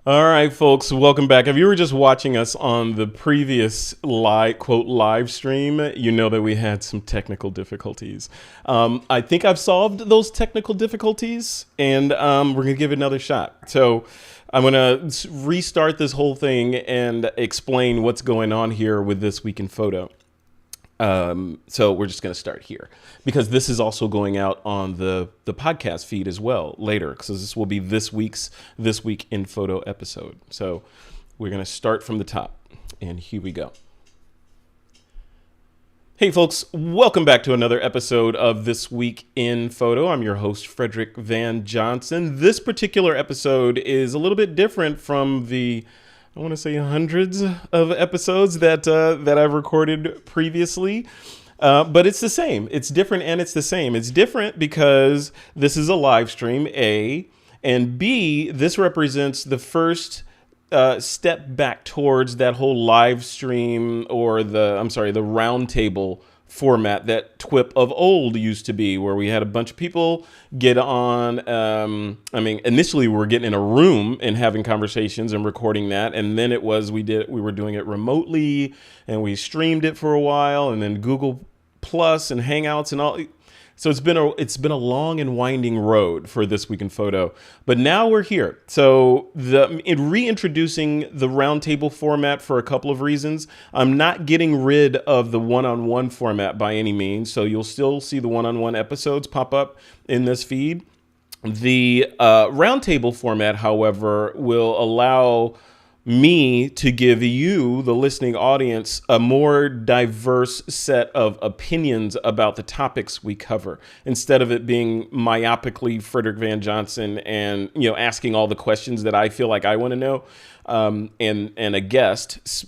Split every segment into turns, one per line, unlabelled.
All right, folks, welcome back. If you were just watching us on the previous live stream, you know that we had some technical difficulties. I think I've solved those technical difficulties, and we're going to give it another shot. So I'm going to restart this whole thing and explain what's going on here with This Week in Photo. So we're just going to start here because this is also going out on the podcast feed as well later, because this will be this week in Photo episode. So we're going to start from the top, and here we go. Hey folks, welcome back to another episode of This Week in Photo. I'm your host, Frederick Van Johnson. This particular episode is a little bit different from I want to say hundreds of episodes that I've recorded previously, but it's the same. It's different and it's the same. It's different because this is a live stream, A, and B, this represents the first step back towards that whole live stream or the roundtable format that TWiP of old used to be, where we had a bunch of people get on. Initially we were getting in a room and having conversations and recording that, and then we were doing it remotely, and we streamed it for a while, and then Google Plus and Hangouts and all. So it's been a long and winding road for This Week in Photo, but now we're here. So reintroducing the roundtable format for a couple of reasons. I'm not getting rid of the one-on-one format by any means, so you'll still see the one-on-one episodes pop up in this feed. The roundtable format, however, will allow me to give you, the listening audience, a more diverse set of opinions about the topics we cover, instead of it being myopically Frederick Van Johnson and, asking all the questions that I feel like I want to know, and a guest,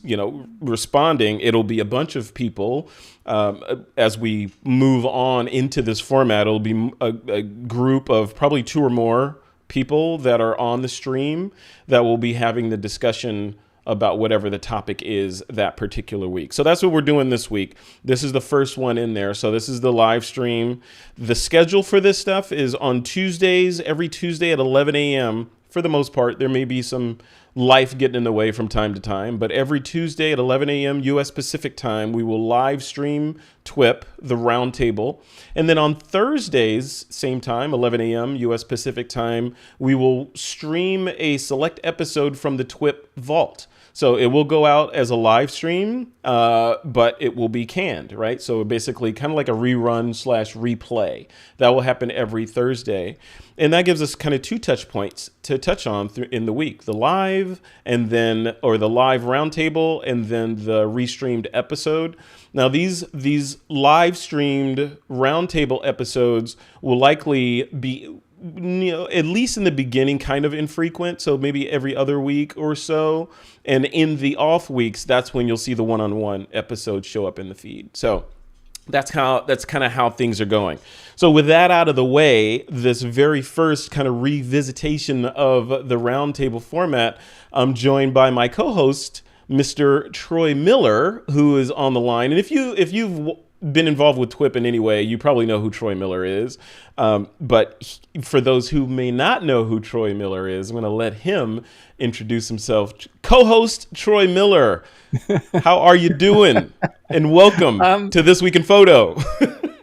responding. It'll be a bunch of people. As we move on into this format, it'll be a group of probably two or more people that are on the stream that will be having the discussion about whatever the topic is that particular week. So that's what we're doing this week. This is the first one in there. So this is the live stream. The schedule for this stuff is on Tuesdays, every Tuesday at 11 a.m. For the most part. There may be some life getting in the way from time to time, but every Tuesday at 11 a.m. U.S. Pacific time, we will live stream TWiP, the roundtable. And then on Thursdays, same time, 11 a.m. U.S. Pacific time, we will stream a select episode from the TWiP vault. So it will go out as a live stream, but it will be canned, right? So basically kind of like a rerun/replay. That will happen every Thursday. And that gives us kind of two touch points to touch on in the week, the live the live roundtable, and then the restreamed episode. Now, these live streamed roundtable episodes will likely be, at least in the beginning, kind of infrequent. So maybe every other week or so. And in the off weeks, that's when you'll see the one-on-one episodes show up in the feed. So that's kind of how things are going. So with that out of the way, this very first kind of revisitation of the roundtable format, I'm joined by my co-host, Mr. Troy Miller, who is on the line. And if you've been involved with TWiP in any way, you probably know who Troy Miller is. But for those who may not know who Troy Miller is, I'm going to let him introduce himself. Co-host Troy Miller, how are you doing? And welcome to This Week in Photo.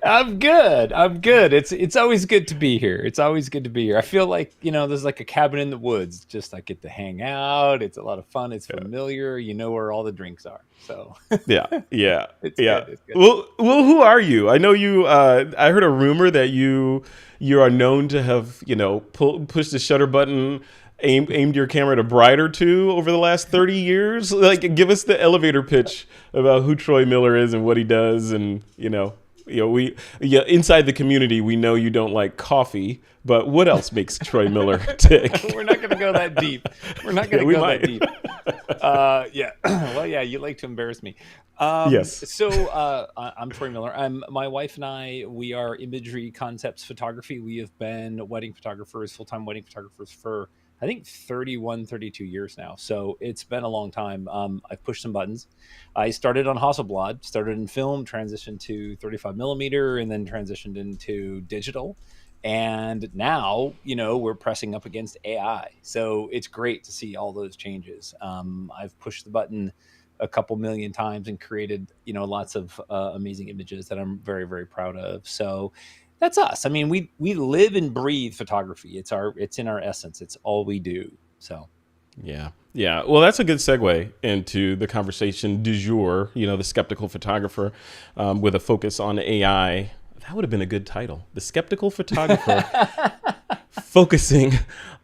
I'm good. It's always good to be here. I feel like, there's like a cabin in the woods. Just I get to hang out. It's a lot of fun. It's familiar. You know where all the drinks are. So
yeah.
It's good.
Well, who are you? I know you. I heard a rumor that you are known to have pushed the shutter button, aimed your camera at a bride or two over the last 30 years. Like, give us the elevator pitch about who Troy Miller is and what he does, and inside the community, we know you don't like coffee, but what else makes Troy Miller tick?
We're not going to go that deep. That deep. Well, yeah, you like to embarrass me.
Yes.
So I'm Troy Miller. My wife and I, we are Imagery Concepts Photography. We have been full-time wedding photographers for, I think, 31, 32 years now. So it's been a long time. I've pushed some buttons. I started on Hasselblad, started in film, transitioned to 35 millimeter, and then transitioned into digital. And now, we're pressing up against AI. So it's great to see all those changes. I've pushed the button a couple million times and created, lots of amazing images that I'm very, very proud of. So that's us. I mean, we live and breathe photography. It's in our essence. It's all we do. So.
Yeah. Yeah. Well, that's a good segue into the conversation du jour, the skeptical photographer, with a focus on AI. That would have been a good title. The skeptical photographer focusing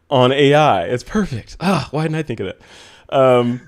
on AI. It's perfect. Why didn't I think of that?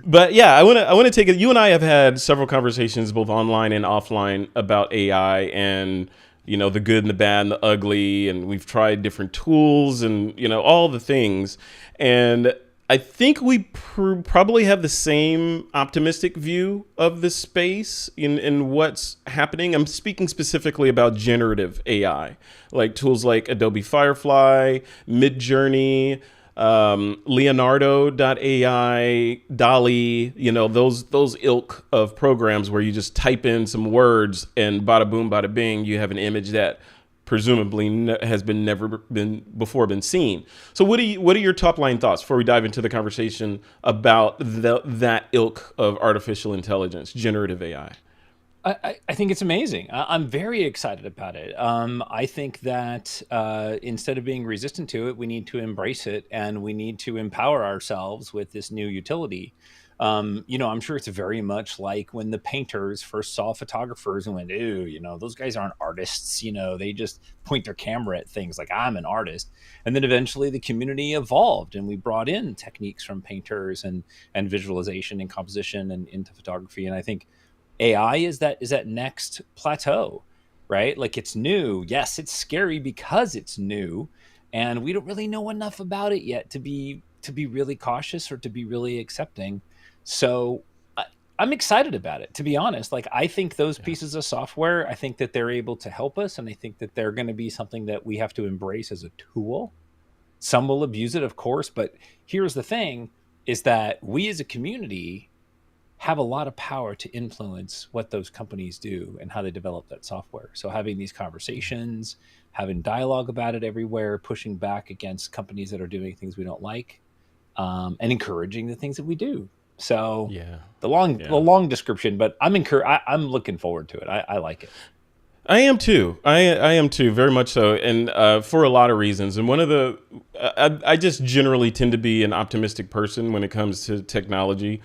But yeah, I want to take it. You and I have had several conversations, both online and offline, about AI and, the good and the bad and the ugly. And we've tried different tools and, all the things. And I think we probably have the same optimistic view of this space in what's happening. I'm speaking specifically about generative AI, like tools like Adobe Firefly, Midjourney, Leonardo.ai, DALL-E, those ilk of programs where you just type in some words and bada boom, bada bing, you have an image that presumably has never been seen. So what are your top line thoughts before we dive into the conversation about that ilk of artificial intelligence, generative AI?
I think it's amazing. I'm very excited about it. I think that instead of being resistant to it, we need to embrace it, and we need to empower ourselves with this new utility. I'm sure it's very much like when the painters first saw photographers and went, "Ew, those guys aren't artists. They just point their camera at things like I'm an artist." And then eventually the community evolved, and we brought in techniques from painters and visualization and composition and into photography. And I think AI is that next plateau, right? Like, it's new. Yes, it's scary because it's new, and we don't really know enough about it yet to be really cautious or to be really accepting. So I'm excited about it, to be honest. Like, I think those pieces of software, I think that they're able to help us, and I think that they're going to be something that we have to embrace as a tool. Some will abuse it, of course, but here's the thing, is that we as a community have a lot of power to influence what those companies do and how they develop that software. So having these conversations, having dialogue about it everywhere, pushing back against companies that are doing things we don't like, and encouraging the things that we do. So the long description, but I'm looking forward to it. I like it.
I am too. I am too, very much so, and for a lot of reasons. And one of the, I just generally tend to be an optimistic person when it comes to technology,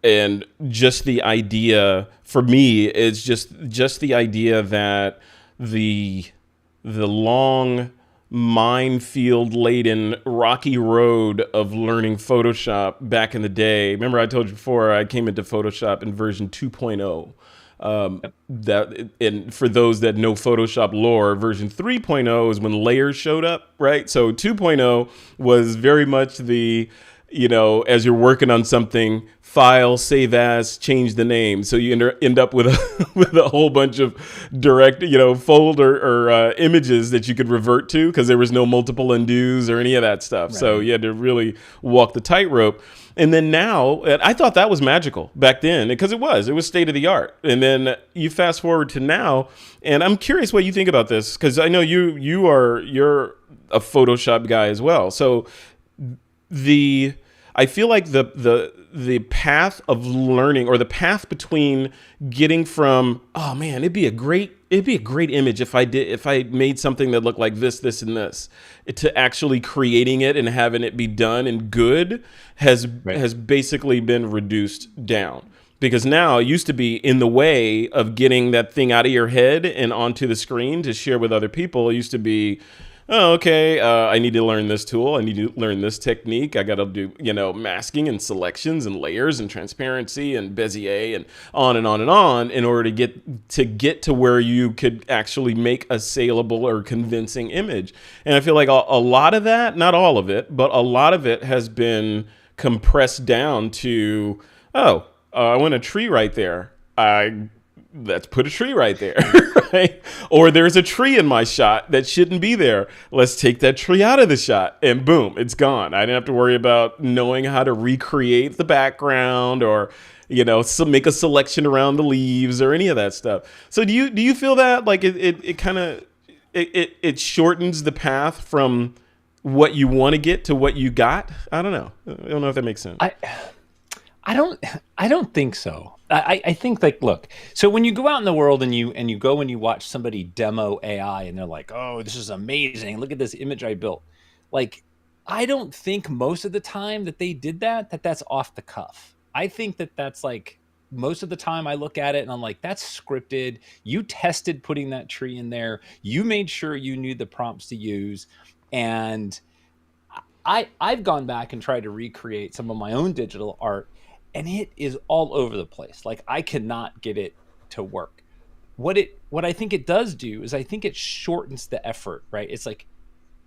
and just the idea for me is just the idea that the long minefield laden rocky road of learning Photoshop back in the day. Remember, I told you before, I came into Photoshop in version 2.0. That, and for those that know Photoshop lore, version 3.0 is when layers showed up, right? So 2.0 was very much the, as you're working on something, file, save as, change the name. So you end up with a whole bunch of direct, folder or images that you could revert to, because there was no multiple undos or any of that stuff. Right. So you had to really walk the tightrope. And then now, and I thought that was magical back then, because it was state of the art. And then you fast forward to now, and I'm curious what you think about this, because I know you're a Photoshop guy as well. So I feel like the path of learning, or the path between getting from, oh man, it'd be a great image if I made something that looked like this, and this, to actually creating it and having it be done and good has basically been reduced down. Because now it used to be in the way of getting that thing out of your head and onto the screen to share with other people. It used to be, oh, okay, I need to learn this tool. I need to learn this technique. I got to do, masking and selections and layers and transparency and Bezier and on and on and on in order to get to where you could actually make a saleable or convincing image. And I feel like a lot of that, not all of it, but a lot of it has been compressed down to, I want a tree right there. Let's put a tree right there, right? Or there's a tree in my shot that shouldn't be there. Let's take that tree out of the shot, and boom, it's gone. I didn't have to worry about knowing how to recreate the background or, make a selection around the leaves or any of that stuff. So do you feel that like it kind of, it shortens the path from what you want to get to what you got. I don't know. I don't know if that makes sense.
I don't think so. I think like, look, so when you go out in the world and you go and you watch somebody demo AI and they're like, oh, this is amazing. Look at this image I built. Like, I don't think most of the time that they did that's off the cuff. I think that's like most of the time I look at it and I'm like, that's scripted. You tested putting that tree in there. You made sure you knew the prompts to use. And I've gone back and tried to recreate some of my own digital art, and it is all over the place. Like, I cannot get it to work. What I think it does do is I think it shortens the effort, right? It's like,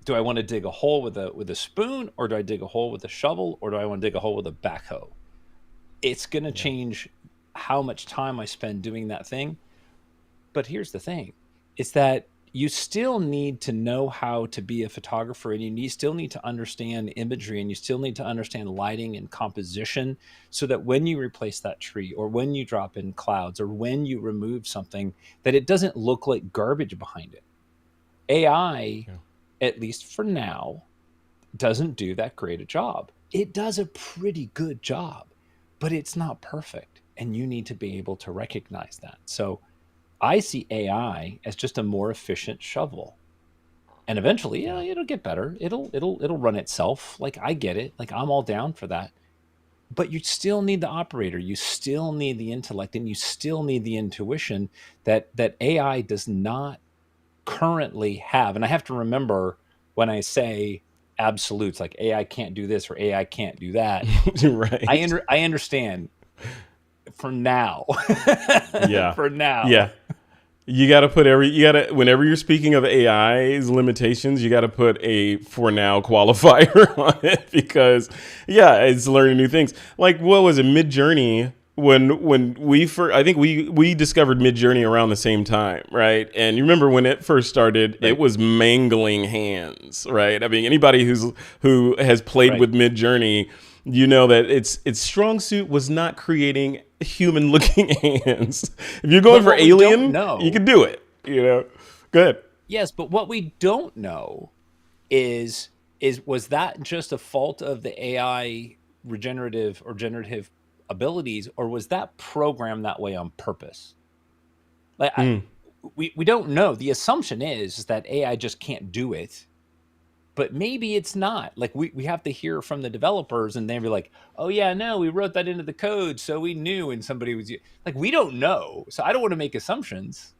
do I want to dig a hole with a spoon, or do I dig a hole with a shovel, or do I want to dig a hole with a backhoe? It's going to change how much time I spend doing that thing. But here's the thing, it's that you still need to know how to be a photographer, and you still need to understand imagery, and you still need to understand lighting and composition, so that when you replace that tree, or when you drop in clouds, or when you remove something, that it doesn't look like garbage behind it. AI, at least for now, doesn't do that great a job. It does a pretty good job, but it's not perfect, and you need to be able to recognize that. So I see AI as just a more efficient shovel, and eventually, it'll get better. It'll run itself. Like, I get it. Like, I'm all down for that. But you still need the operator. You still need the intellect, and you still need the intuition that AI does not currently have. And I have to remember when I say absolutes, like AI can't do this or AI can't do that.
Right.
I understand. For now.
Yeah.
For now.
Yeah. You got to whenever you're speaking of AI's limitations, you got to put a for now qualifier on it, because it's learning new things. Like, what was it, Midjourney? When I think we discovered Midjourney around the same time, right? And you remember when it first started, It was mangling hands, right? I mean, anybody who has played with Midjourney, you know that its strong suit was not creating human-looking hands. If you're going for Alien, you can do it. Go ahead.
Yes, but what we don't know is was that just a fault of the AI regenerative or generative abilities, or was that programmed that way on purpose? Like, we don't know. The assumption is that AI just can't do it. But maybe it's not. Like, we have to hear from the developers, and they'd be like, oh yeah, no, we wrote that into the code, so we knew when somebody was like, we don't know. So I don't want to make assumptions.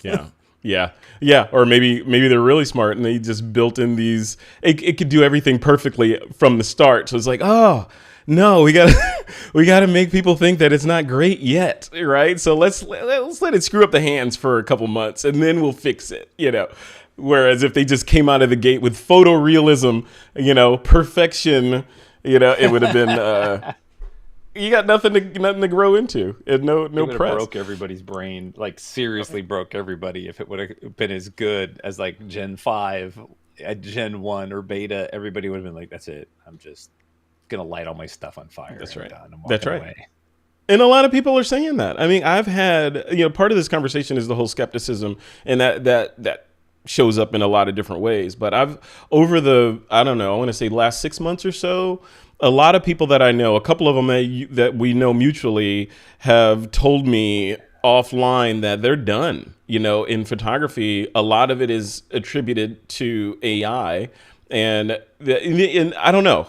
Yeah. Or maybe they're really smart and they just built in these, it could do everything perfectly from the start. So it's like, oh no, we gotta make people think that it's not great yet, right? So let's let it screw up the hands for a couple months, and then we'll fix it, Whereas if they just came out of the gate with photorealism, perfection, it would have been, you got nothing to grow into, and no press.
Broke everybody's brain, like seriously broke everybody. If it would have been as good as like Gen 5, Gen 1 or beta, everybody would have been like, that's it. I'm just going to light all my stuff on fire.
That's right.
That's right. Away.
And a lot of people are saying that. I mean, I've had, part of this conversation is the whole skepticism, and that shows up in a lot of different ways. But over the, I want to say last 6 months or so, a lot of people that I know, a couple of them that we know mutually, have told me offline that they're done. In photography, a lot of it is attributed to AI, and I don't know.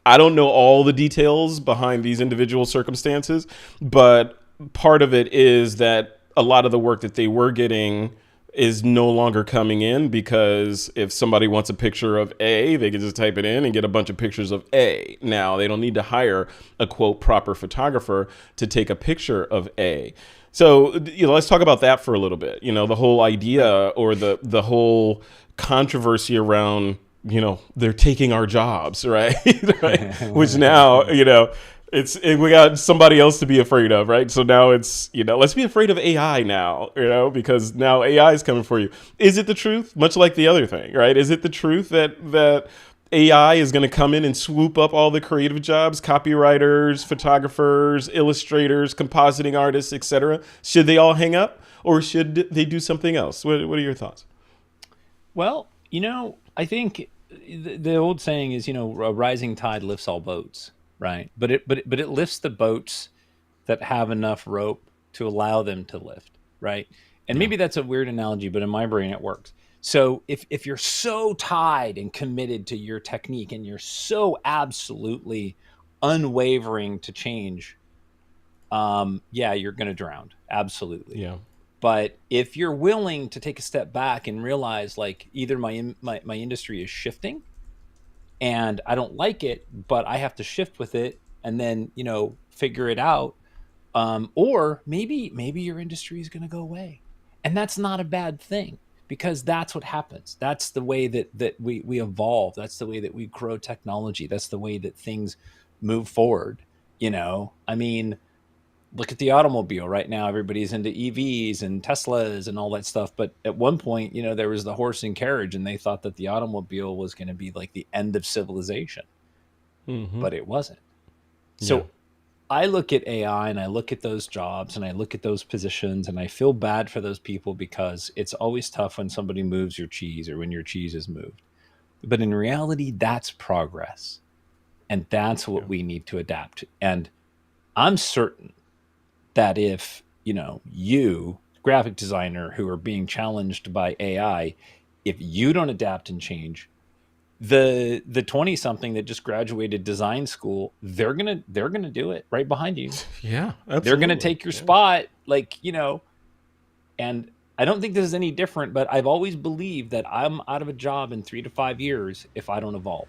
I don't know all the details behind these individual circumstances, but part of it is that a lot of the work that they were getting is no longer coming in, because if somebody wants a picture of A, they can just type it in and get a bunch of pictures of A. Now, they don't need to hire a, quote, proper photographer to take a picture of A. So, let's talk about that for a little bit. The whole idea, or the whole controversy around, they're taking our jobs, right? Right? Which now, we got somebody else to be afraid of, right? So now it's, let's be afraid of AI now, because now AI is coming for you. Is it the truth? Much like the other thing, right? Is it the truth that AI is going to come in and swoop up all the creative jobs, copywriters, photographers, illustrators, compositing artists, etc.? Should they all hang up, or should they do something else? What are your thoughts?
Well, I think the old saying is, a rising tide lifts all boats, right? But it lifts the boats that have enough rope to allow them to lift, right? And
Yeah.
maybe that's a weird analogy, but in my brain it works. So if you're so tied and committed to your technique and you're so absolutely unwavering to change, yeah, you're going to drown. Absolutely.
Yeah.
But if you're willing to take a step back and realize, like, either my industry is shifting and I don't like it, but I have to shift with it and then, figure it out. Or maybe your industry is going to go away, and that's not a bad thing, because that's what happens. That's the way that we evolve. That's the way that we grow technology. That's the way that things move forward. I mean, look at the automobile right now. Everybody's into EVs and Teslas and all that stuff. But at one point, there was the horse and carriage, and they thought that the automobile was going to be like the end of civilization,
Mm-hmm.
but it wasn't.
Yeah.
So I look at AI and I look at those jobs and I look at those positions and I feel bad for those people, because it's always tough when somebody moves your cheese or when your cheese is moved. But in reality, that's progress. And that's
Yeah.
what we need to adapt. And I'm certain that if, you, graphic designer who are being challenged by AI, if you don't adapt and change, the 20 something that just graduated design school, they're gonna do it right behind you.
Yeah.
They're gonna
Absolutely.
take your
Yeah.
spot, like, and I don't think this is any different, but I've always believed that I'm out of a job in 3 to 5 years if I don't evolve.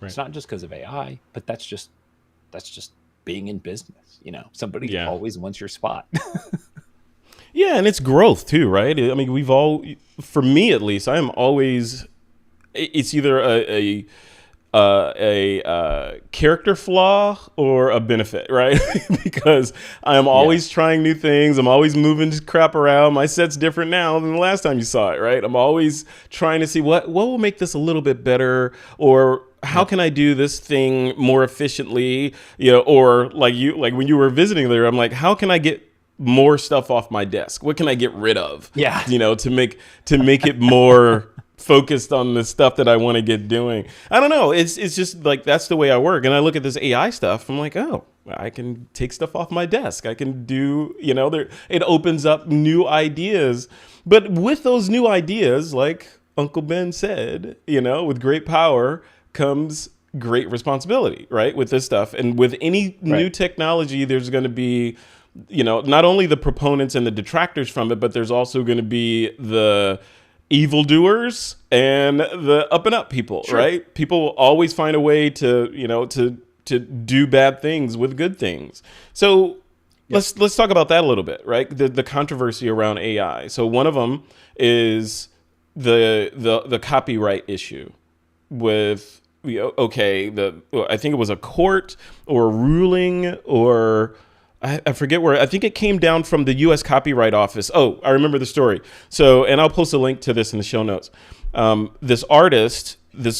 Right.
It's not just because of AI, but that's just being in business. Somebody
Yeah.
always wants your spot.
Yeah, and it's growth too, right? I mean, for me at least, I am always. It's either a character flaw or a benefit, right? Because I'm always
Yes.
trying new things. I'm always moving crap around. My set's different now than the last time you saw it, right? I'm always trying to see what will make this a little bit better, or how
Yep.
can I do this thing more efficiently? Or like when you were visiting there, I'm like, how can I get more stuff off my desk? What can I get rid of?
Yeah.
To make it more focused on the stuff that I want to get doing. I don't know. It's just like that's the way I work. And I look at this AI stuff. I'm like, oh, I can take stuff off my desk. I can do, it opens up new ideas. But with those new ideas, like Uncle Ben said, with great power comes great responsibility, right? With this stuff. And with any new
Right.
technology, there's going to be, not only the proponents and the detractors from it, but there's also going to be the evildoers and the up and up people,
Sure.
right? People will always find a way to, to do bad things with good things. So
Yep.
let's talk about that a little bit, right? The controversy around AI. So one of them is the copyright issue with I think it was a court or a ruling, or I forget where. I think it came down from the U.S. Copyright Office. Oh, I remember the story. So, and I'll post a link to this in the show notes. This artist,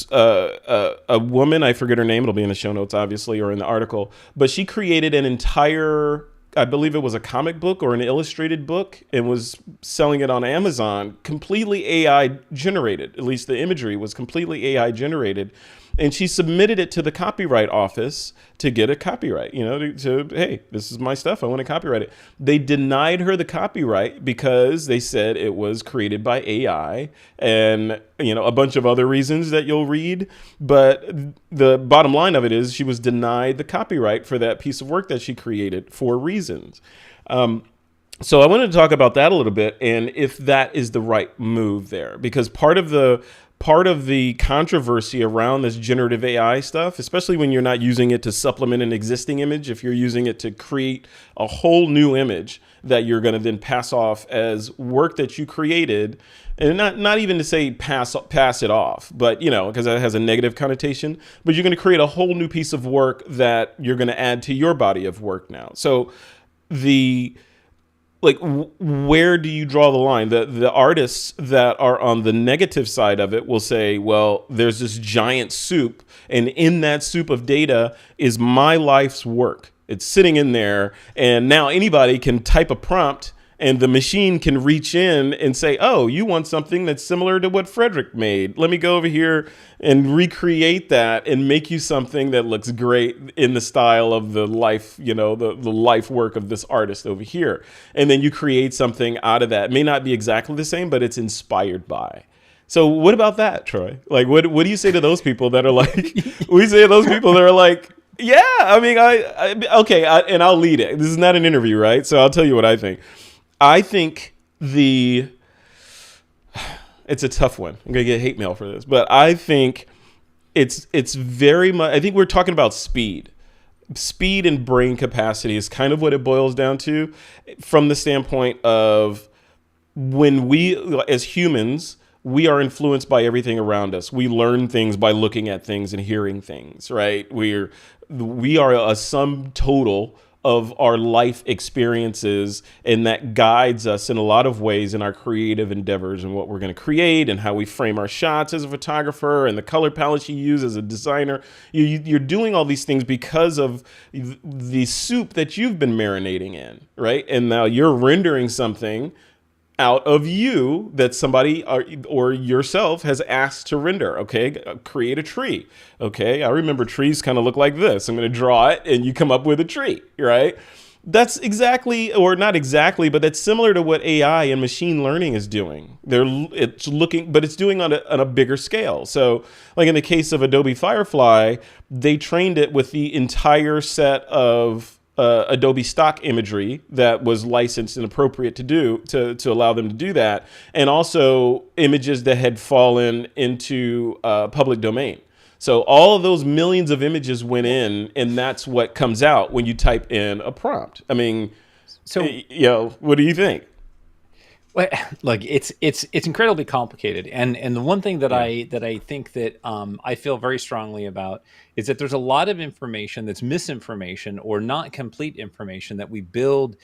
a woman, I forget her name. It'll be in the show notes, obviously, or in the article. But she created an entire, I believe it was a comic book or an illustrated book, and was selling it on Amazon, completely AI generated. At least the imagery was completely AI generated. And she submitted it to the copyright office to get a copyright, hey, this is my stuff. I want to copyright it. They denied her the copyright because they said it was created by AI and, a bunch of other reasons that you'll read. But the bottom line of it is she was denied the copyright for that piece of work that she created for reasons. So I wanted to talk about that a little bit, and if that is the right move there, because part of the controversy around this generative AI stuff, especially when you're not using it to supplement an existing image, if you're using it to create a whole new image that you're going to then pass off as work that you created, and not even to say pass it off, but because that has a negative connotation, but you're going to create a whole new piece of work that you're going to add to your body of work now. So where do you draw the line? The artists that are on the negative side of it will say, well, there's this giant soup, and in that soup of data is my life's work. It's sitting in there, and now anybody can type a prompt and the machine can reach in and say, oh, you want something that's similar to what Frederick made. Let me go over here and recreate that and make you something that looks great in the style of the life, the life work of this artist over here. And then you create something out of that. It may not be exactly the same, but it's inspired by. So what about that, Troy? Like, what do you say to those people that are like, we say to those people that are like, yeah, I mean, and I'll lead it. This is not an interview, right? So I'll tell you what I think. I think it's a tough one. I'm going to get hate mail for this, but I think it's very much, I think we're talking about speed. Speed and brain capacity is kind of what it boils down to, from the standpoint of when we, as humans, we are influenced by everything around us. We learn things by looking at things and hearing things, right? We are a sum total of our life experiences, and that guides us in a lot of ways in our creative endeavors and what we're going to create and how we frame our shots as a photographer and the color palettes you use as a designer. You're doing all these things because of the soup that you've been marinating in, right? And now you're rendering something out of you that somebody or yourself has asked to render. Okay, create a tree. Okay, I remember trees kind of look like this. I'm going to draw it, and you come up with a tree, right? That's exactly, or not exactly, but that's similar to what AI and machine learning is doing. It's looking, but it's doing on a bigger scale. So, like in the case of Adobe Firefly, they trained it with the entire set of Adobe stock imagery that was licensed and appropriate to allow them to do that, and also images that had fallen into public domain. So all of those millions of images went in, and that's what comes out when you type in a prompt. I mean, so what do you think?
Well, look, it's incredibly complicated, and the one thing that I think that I feel very strongly about is that there's a lot of information that's misinformation or not complete information that we build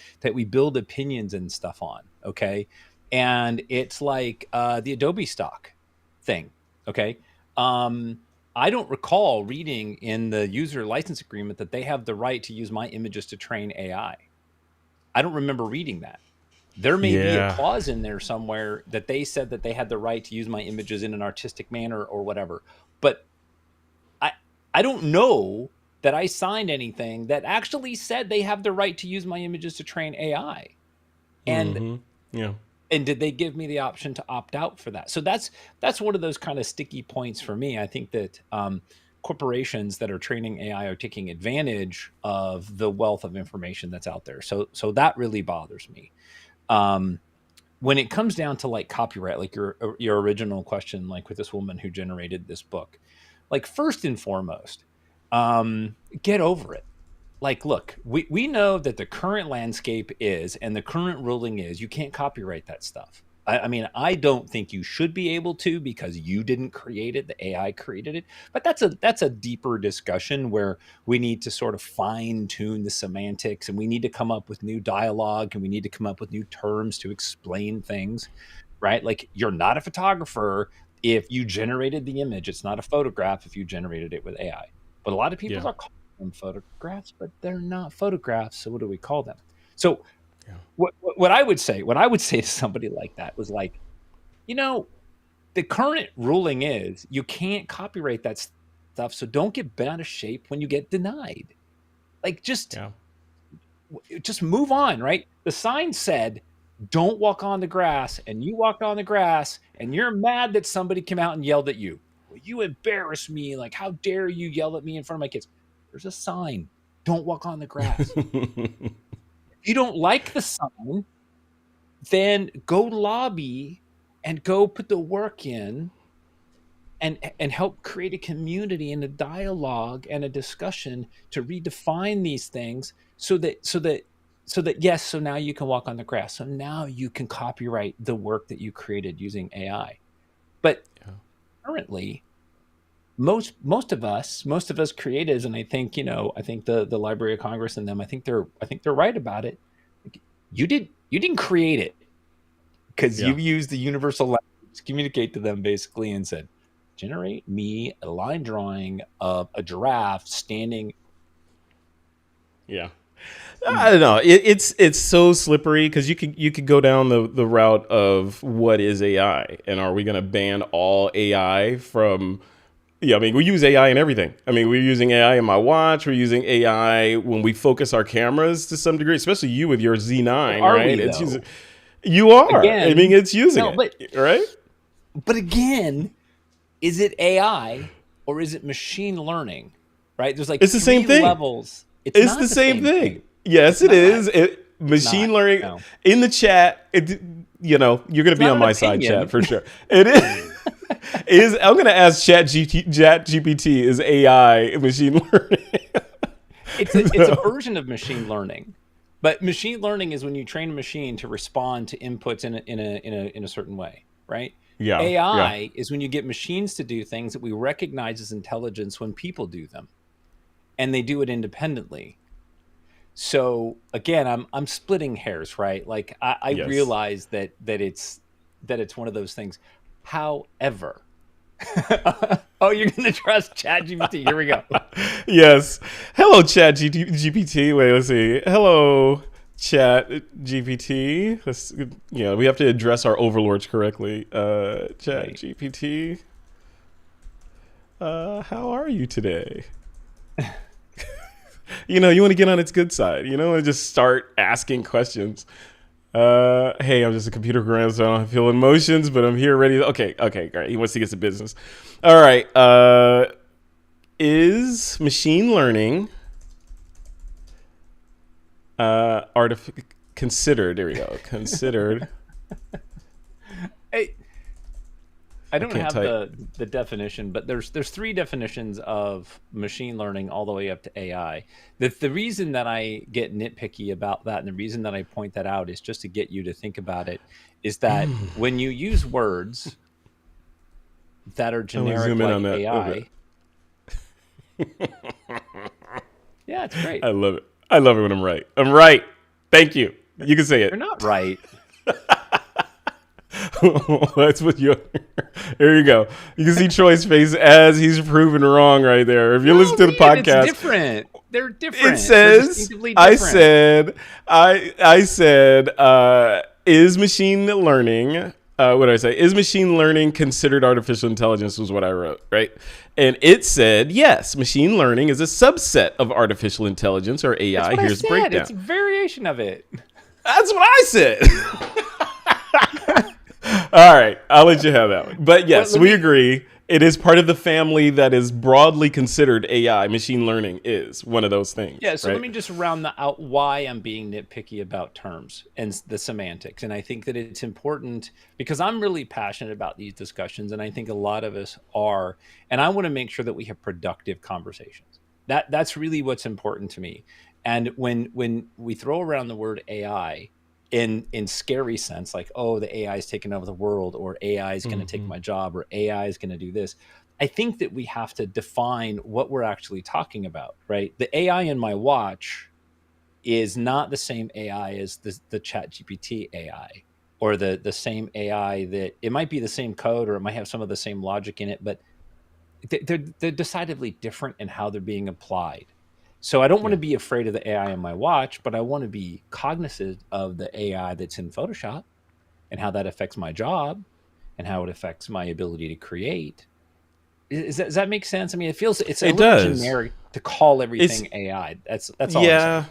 opinions and stuff on. Okay, and it's like the Adobe stock thing. Okay, I don't recall reading in the user license agreement that they have the right to use my images to train AI. I don't remember reading that. There may be a clause in there somewhere that they said that they had the right to use my images in an artistic manner or whatever. But I don't know that I signed anything that actually said they have the right to use my images to train AI. And and did they give me the option to opt out for that? So that's one of those kind of sticky points for me. I think that corporations that are training AI are taking advantage of the wealth of information that's out there. So that really bothers me. When it comes down to like copyright, like your original question, like with this woman who generated this book, like first and foremost, get over it. Like, look, we know that the current landscape is, and the current ruling is, you can't copyright that stuff. I mean, I don't think you should be able to, because you didn't create it, the AI created it. But that's a deeper discussion where we need to sort of fine tune the semantics, and we need to come up with new dialogue, and we need to come up with new terms to explain things, right? Like, you're not a photographer if you generated the image. It's not a photograph if you generated it with AI. But a lot of people are calling them photographs, but they're not photographs. So what do we call them? So what I would say to somebody like that was like, the current ruling is you can't copyright that stuff. So don't get bent out of shape when you get denied. Like, just move on, right? The sign said, don't walk on the grass, and you walked on the grass, and you're mad that somebody came out and yelled at you. Well, you embarrassed me. Like, how dare you yell at me in front of my kids? There's a sign. Don't walk on the grass. If you don't like the sign, then go lobby and go put the work in and help create a community and a dialogue and a discussion to redefine these things so that yes, so now you can walk on the grass. So now you can copyright the work that you created using AI. But currently, most of us creatives, and I think the Library of Congress and them, I think they're right about it. You didn't create it because you used the universal language to communicate to them, basically, and said, generate me a line drawing of a giraffe standing.
Yeah. I don't know. It's so slippery because you could go down the route of what is AI, and are we going to ban all AI from? Yeah, I mean, we use AI in everything. I mean, we're using AI in my watch. We're using AI when we focus our cameras to some degree, especially you with your Z9,
Are
right?
we
It's
though?
using, you are. I mean,
Again,
it's using
no, but
it, right?
again, is it AI or is it machine learning? Right? There's like
It's the same
three
thing.
levels. It's
It's
not
the
the
same
same
thing.
thing.
Yes,
It's
it
not.
is.
It's
Machine
not.
learning
No.
in the chat. You're going to
It's
be
not
on
an
my side, chat,
opinion.
for sure. It is. I'm going to ask ChatGPT is AI machine learning.
It's a version of machine learning. But machine learning is when you train a machine to respond to inputs in a certain way, right?
Yeah, yeah.
AI is when you get machines to do things that we recognize as intelligence when people do them, and they do it independently. So again, I'm splitting hairs, right? Like I
Yes.
realize that it's one of those things. However, oh, you're gonna trust ChatGPT. Here we go.
Yes. Hello, GPT. Wait, let's see. Hello, Chat GPT. We have to address our overlords correctly. Chat
Right.
GPT. How are you today? You want to get on its good side. And just start asking questions. Hey, I'm just a computer program, so I don't feel emotions, but I'm here ready. Okay, great. He wants to get some business. All right. Is machine learning considered? There we go. Considered.
Hey, I don't
can't
have
type.
the definition, but there's three definitions of machine learning all the way up to AI. The reason that I get nitpicky about that and the reason that I point that out is just to get you to think about it, is that when you use words that are
I'm gonna
generic
zoom in
like
on that.
AI, yeah, it's great.
I love it. I love it when I'm right. I'm right. Thank you. You can say
You're
it.
not right.
That's what you. There you go. You can see Troy's face as he's proven wrong right there. If you
No,
listen to the
man, it's
podcast,
different. They're
it
different. They're
says.
distinctively
I
different.
said. I said. Is machine learning? What did I say? Is machine learning considered artificial intelligence? Was what I wrote, right? And it said yes. Machine learning is a subset of artificial intelligence or
That's
AI.
what I
Here's the
said. It's
breakdown.
a variation of it.
That's what I said. All right, I'll let you have that one. But
Well,
yes, we agree. It is part of the family that is broadly considered AI. Machine learning is one of those things,
Yeah, so let
right?
me just round that out why I'm being nitpicky about terms and the semantics. And I think that it's important because I'm really passionate about these discussions, and I think a lot of us are. And I want to make sure that we have productive conversations. That's really what's important to me. And when we throw around the word AI in scary sense, like, oh, the AI is taking over the world, or AI is going to take my job, or AI is going to do this, I think that we have to define what we're actually talking about, right? The AI in my watch is not the same AI as the Chat GPT AI, or the same AI that it might be the same code, or it might have some of the same logic in it, but they're decidedly different in how they're being applied. So I don't want to be afraid of the AI in my watch, but I want to be cognizant of the AI that's in Photoshop and how that affects my job and how it affects my ability to create. Does that make sense? I mean, it's a
It
little
does.
generic to call
It's
everything AI. That's all I'm saying.
yeah.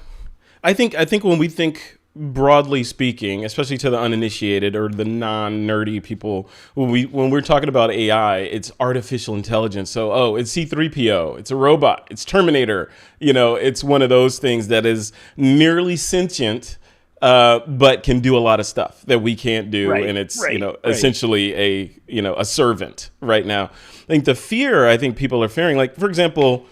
I think when we think broadly speaking, especially to the uninitiated or the non-nerdy people, when we're talking about AI, it's artificial intelligence. So, it's C3PO, it's a robot, it's Terminator. It's one of those things that is nearly sentient, but can do a lot of stuff that we can't do,
Right,
and it's
right, right.
essentially a servant right now. I think the fear I think people are fearing, like for example.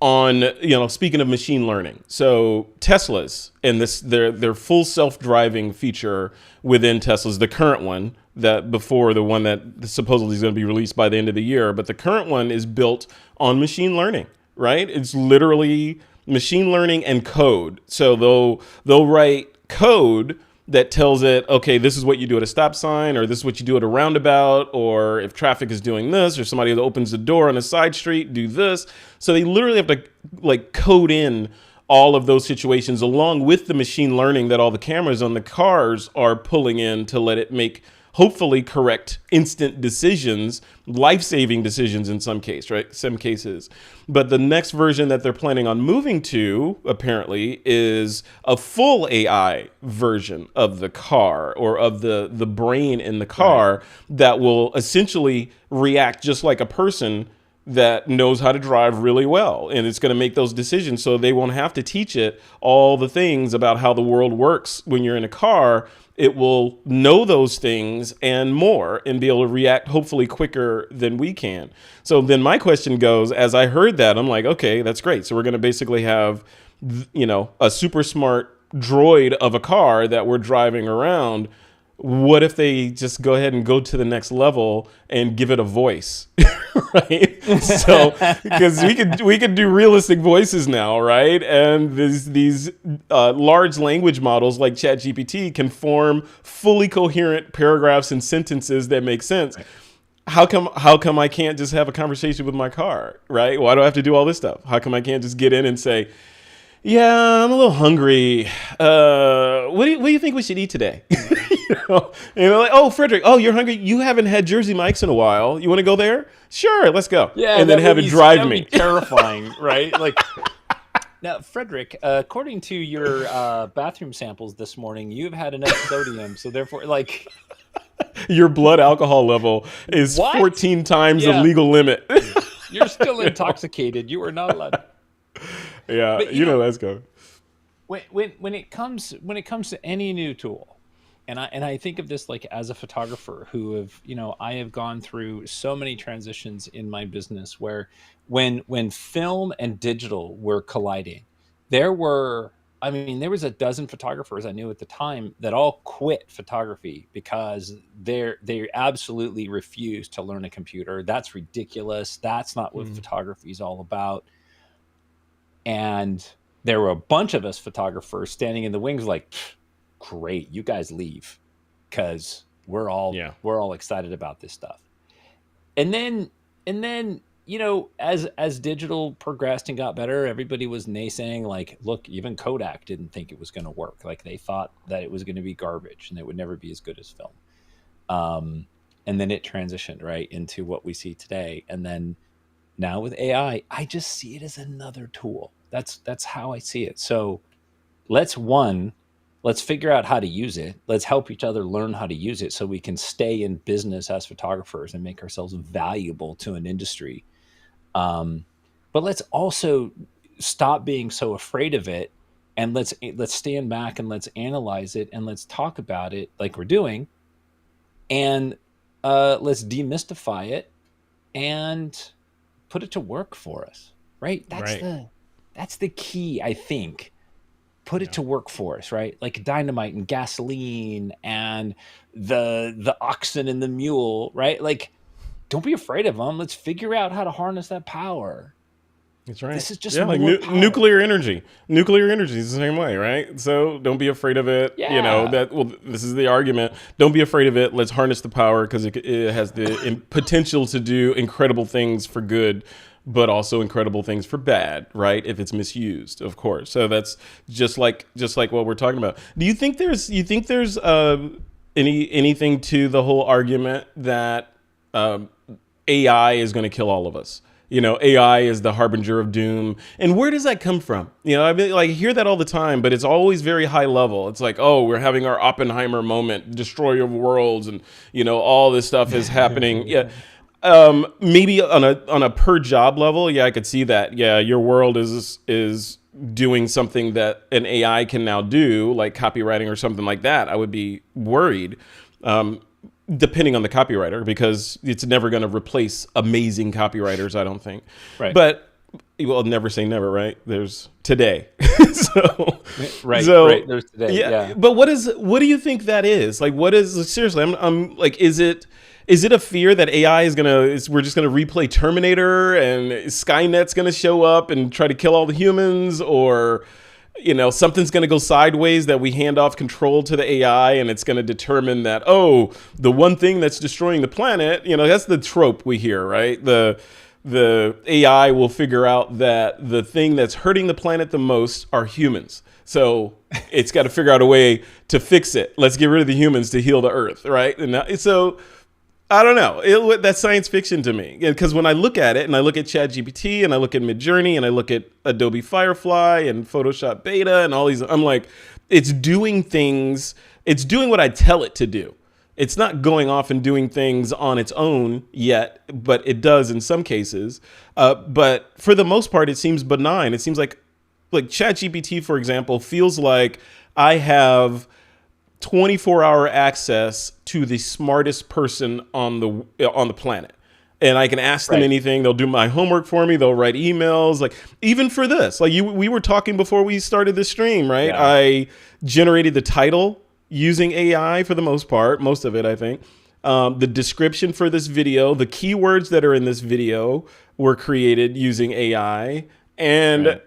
On speaking of machine learning, so Teslas and their full self-driving feature within Teslas, the current one, that before the one that supposedly is going to be released by the end of the year, but the current one is built on machine learning, right? It's literally machine learning and code. So they'll write code that tells it, okay, this is what you do at a stop sign, or this is what you do at a roundabout, or if traffic is doing this, or somebody that opens the door on a side street, do this. So they literally have to like code in all of those situations along with the machine learning that all the cameras on the cars are pulling in to let it make hopefully correct instant decisions, life-saving decisions in some cases. But the next version that they're planning on moving to, apparently, is a full AI version of the car, or of the brain in the car, that will essentially react just like a person that knows how to drive really well. And it's going to make those decisions, so they won't have to teach it all the things about how the world works when you're in a car. It will know those things and more, and be able to react hopefully quicker than we can. So then my question goes, as I heard that, I'm like, okay, that's great. So we're going to basically have, a super smart droid of a car that we're driving around. What if they just go ahead and go to the next level and give it a voice, right? So, because we could do realistic voices now, right? And these large language models like ChatGPT can form fully coherent paragraphs and sentences that make sense. How come I can't just have a conversation with my car, right? Why do I have to do all this stuff? How come I can't just get in and say, yeah, I'm a little hungry. What do you think we should eat today? Like, oh, Frederick, oh, you're hungry. You haven't had Jersey Mike's in a while. You want to go there? Sure, let's go.
Yeah,
and then have it drive me.
Terrifying, right? Like, now, Frederick, according to your bathroom samples this morning, you've had enough sodium, so therefore, like,
your blood alcohol level is 14 times the legal limit.
You're still intoxicated. You are not allowed.
Yeah, but, you know that's going.
When it comes to any new tool, and I think of this like as a photographer who I have gone through so many transitions in my business where when film and digital were colliding, there was a dozen photographers I knew at the time that all quit photography because they absolutely refused to learn a computer. That's ridiculous. That's not what photography is all about. And there were a bunch of us photographers standing in the wings like, great, you guys leave, because we're all excited about this stuff. And then as digital progressed and got better, everybody was naysaying, like, look, even Kodak didn't think it was going to work. Like, they thought that it was going to be garbage and it would never be as good as film. And then it transitioned right into what we see today. And then now with AI, I just see it as another tool. That's how I see it. So let's figure out how to use it. Let's help each other learn how to use it so we can stay in business as photographers and make ourselves valuable to an industry. But let's also stop being so afraid of it, and let's stand back and let's analyze it and let's talk about it like we're doing, and let's demystify it and put it to work for us. Right? That's the key, I think. Put it to work for us, right? Like dynamite and gasoline and the oxen and the mule, right? Like, don't be afraid of them. Let's figure out how to harness that power.
That's right.
This is just
like nuclear energy. Nuclear energy is the same way, right? So don't be afraid of it.
Yeah.
This is the argument. Don't be afraid of it. Let's harness the power, because it has the potential to do incredible things for good, but also incredible things for bad, right? If it's misused, of course. So that's just like what we're talking about. Do you think there's anything to the whole argument that AI is going to kill all of us? AI is the harbinger of doom. And where does that come from? I hear that all the time, but it's always very high level. It's like, oh, we're having our Oppenheimer moment, destroyer of worlds, and all this stuff is happening. Yeah. Maybe on a per job level, I could see that. Yeah, your world is doing something that an AI can now do, like copywriting or something like that. I would be worried, depending on the copywriter, because it's never going to replace amazing copywriters, I don't think. Right. But well, never say never, right? There's today.
Right. There's today. Yeah.
But what do you think that is? Like, what is, seriously, I'm like, is it a fear that AI we're just gonna replay Terminator and Skynet's gonna show up and try to kill all the humans? Or something's going to go sideways, that we hand off control to the AI, and it's going to determine that, oh, the one thing that's destroying the planet, that's the trope we hear, right? The AI will figure out that the thing that's hurting the planet the most are humans. So it's got to figure out a way to fix it. Let's get rid of the humans to heal the earth, right? And so I don't know. That's science fiction to me. Because when I look at it, and I look at ChatGPT, and I look at Midjourney, and I look at Adobe Firefly and Photoshop Beta and all these, I'm like, it's doing things. It's doing what I tell it to do. It's not going off and doing things on its own yet, but it does in some cases. But for the most part, it seems benign. It seems like ChatGPT, for example, feels like I have 24-hour access to the smartest person on the planet. And I can ask them anything. They'll do my homework for me. They'll write emails. Like, even for this, we were talking before we started this stream, right? Yeah. I generated the title using AI for the most part, most of it, I think. The description for this video, the keywords that are in this video were created using AI. And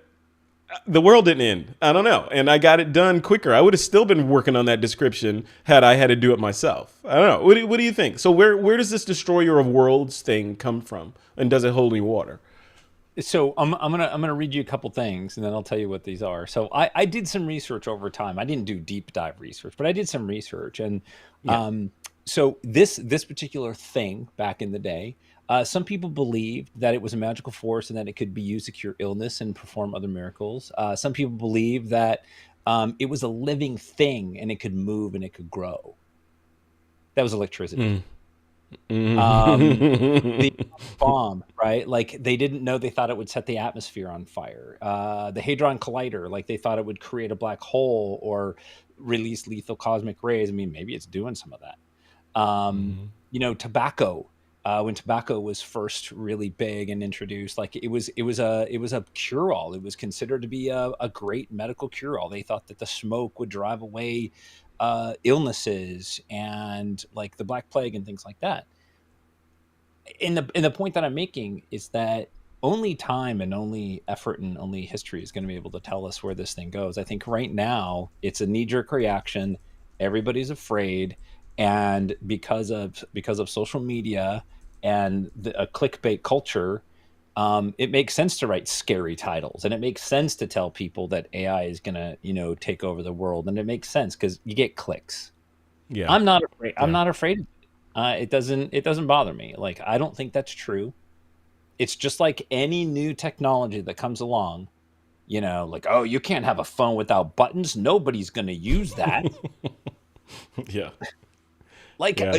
the world didn't end. I don't know. And I got it done quicker. I would have still been working on that description had I had to do it myself. I don't know. What do you think? So where does this destroyer of worlds thing come from? And does it hold any water?
So I'm gonna read you a couple things, and then I'll tell you what these are. So I did some research over time. I didn't do deep dive research, but I did some research. And so this particular thing back in the day, some people believed that it was a magical force and that it could be used to cure illness and perform other miracles. Some people believed that it was a living thing and it could move and it could grow. That was electricity. The bomb, right? Like, they didn't know, they thought it would set the atmosphere on fire. The Hadron Collider, like, they thought it would create a black hole or release lethal cosmic rays. I mean, maybe it's doing some of that. Tobacco. When tobacco was first really big and introduced, like, it was a cure-all. It was considered to be a great medical cure-all. They thought that the smoke would drive away illnesses and like the Black Plague and things like that. And the point that I'm making is that only time and only effort and only history is going to be able to tell us where this thing goes. I think right now it's a knee-jerk reaction. Everybody's afraid, and because of social media and a clickbait culture, it makes sense to write scary titles, and it makes sense to tell people that AI is gonna, take over the world, and it makes sense because you get clicks. Yeah, I'm not afraid. I'm not afraid. It doesn't bother me. Like, I don't think that's true. It's just like any new technology that comes along. Like, oh, you can't have a phone without buttons. Nobody's gonna use that.
Yeah.
Like. Yeah.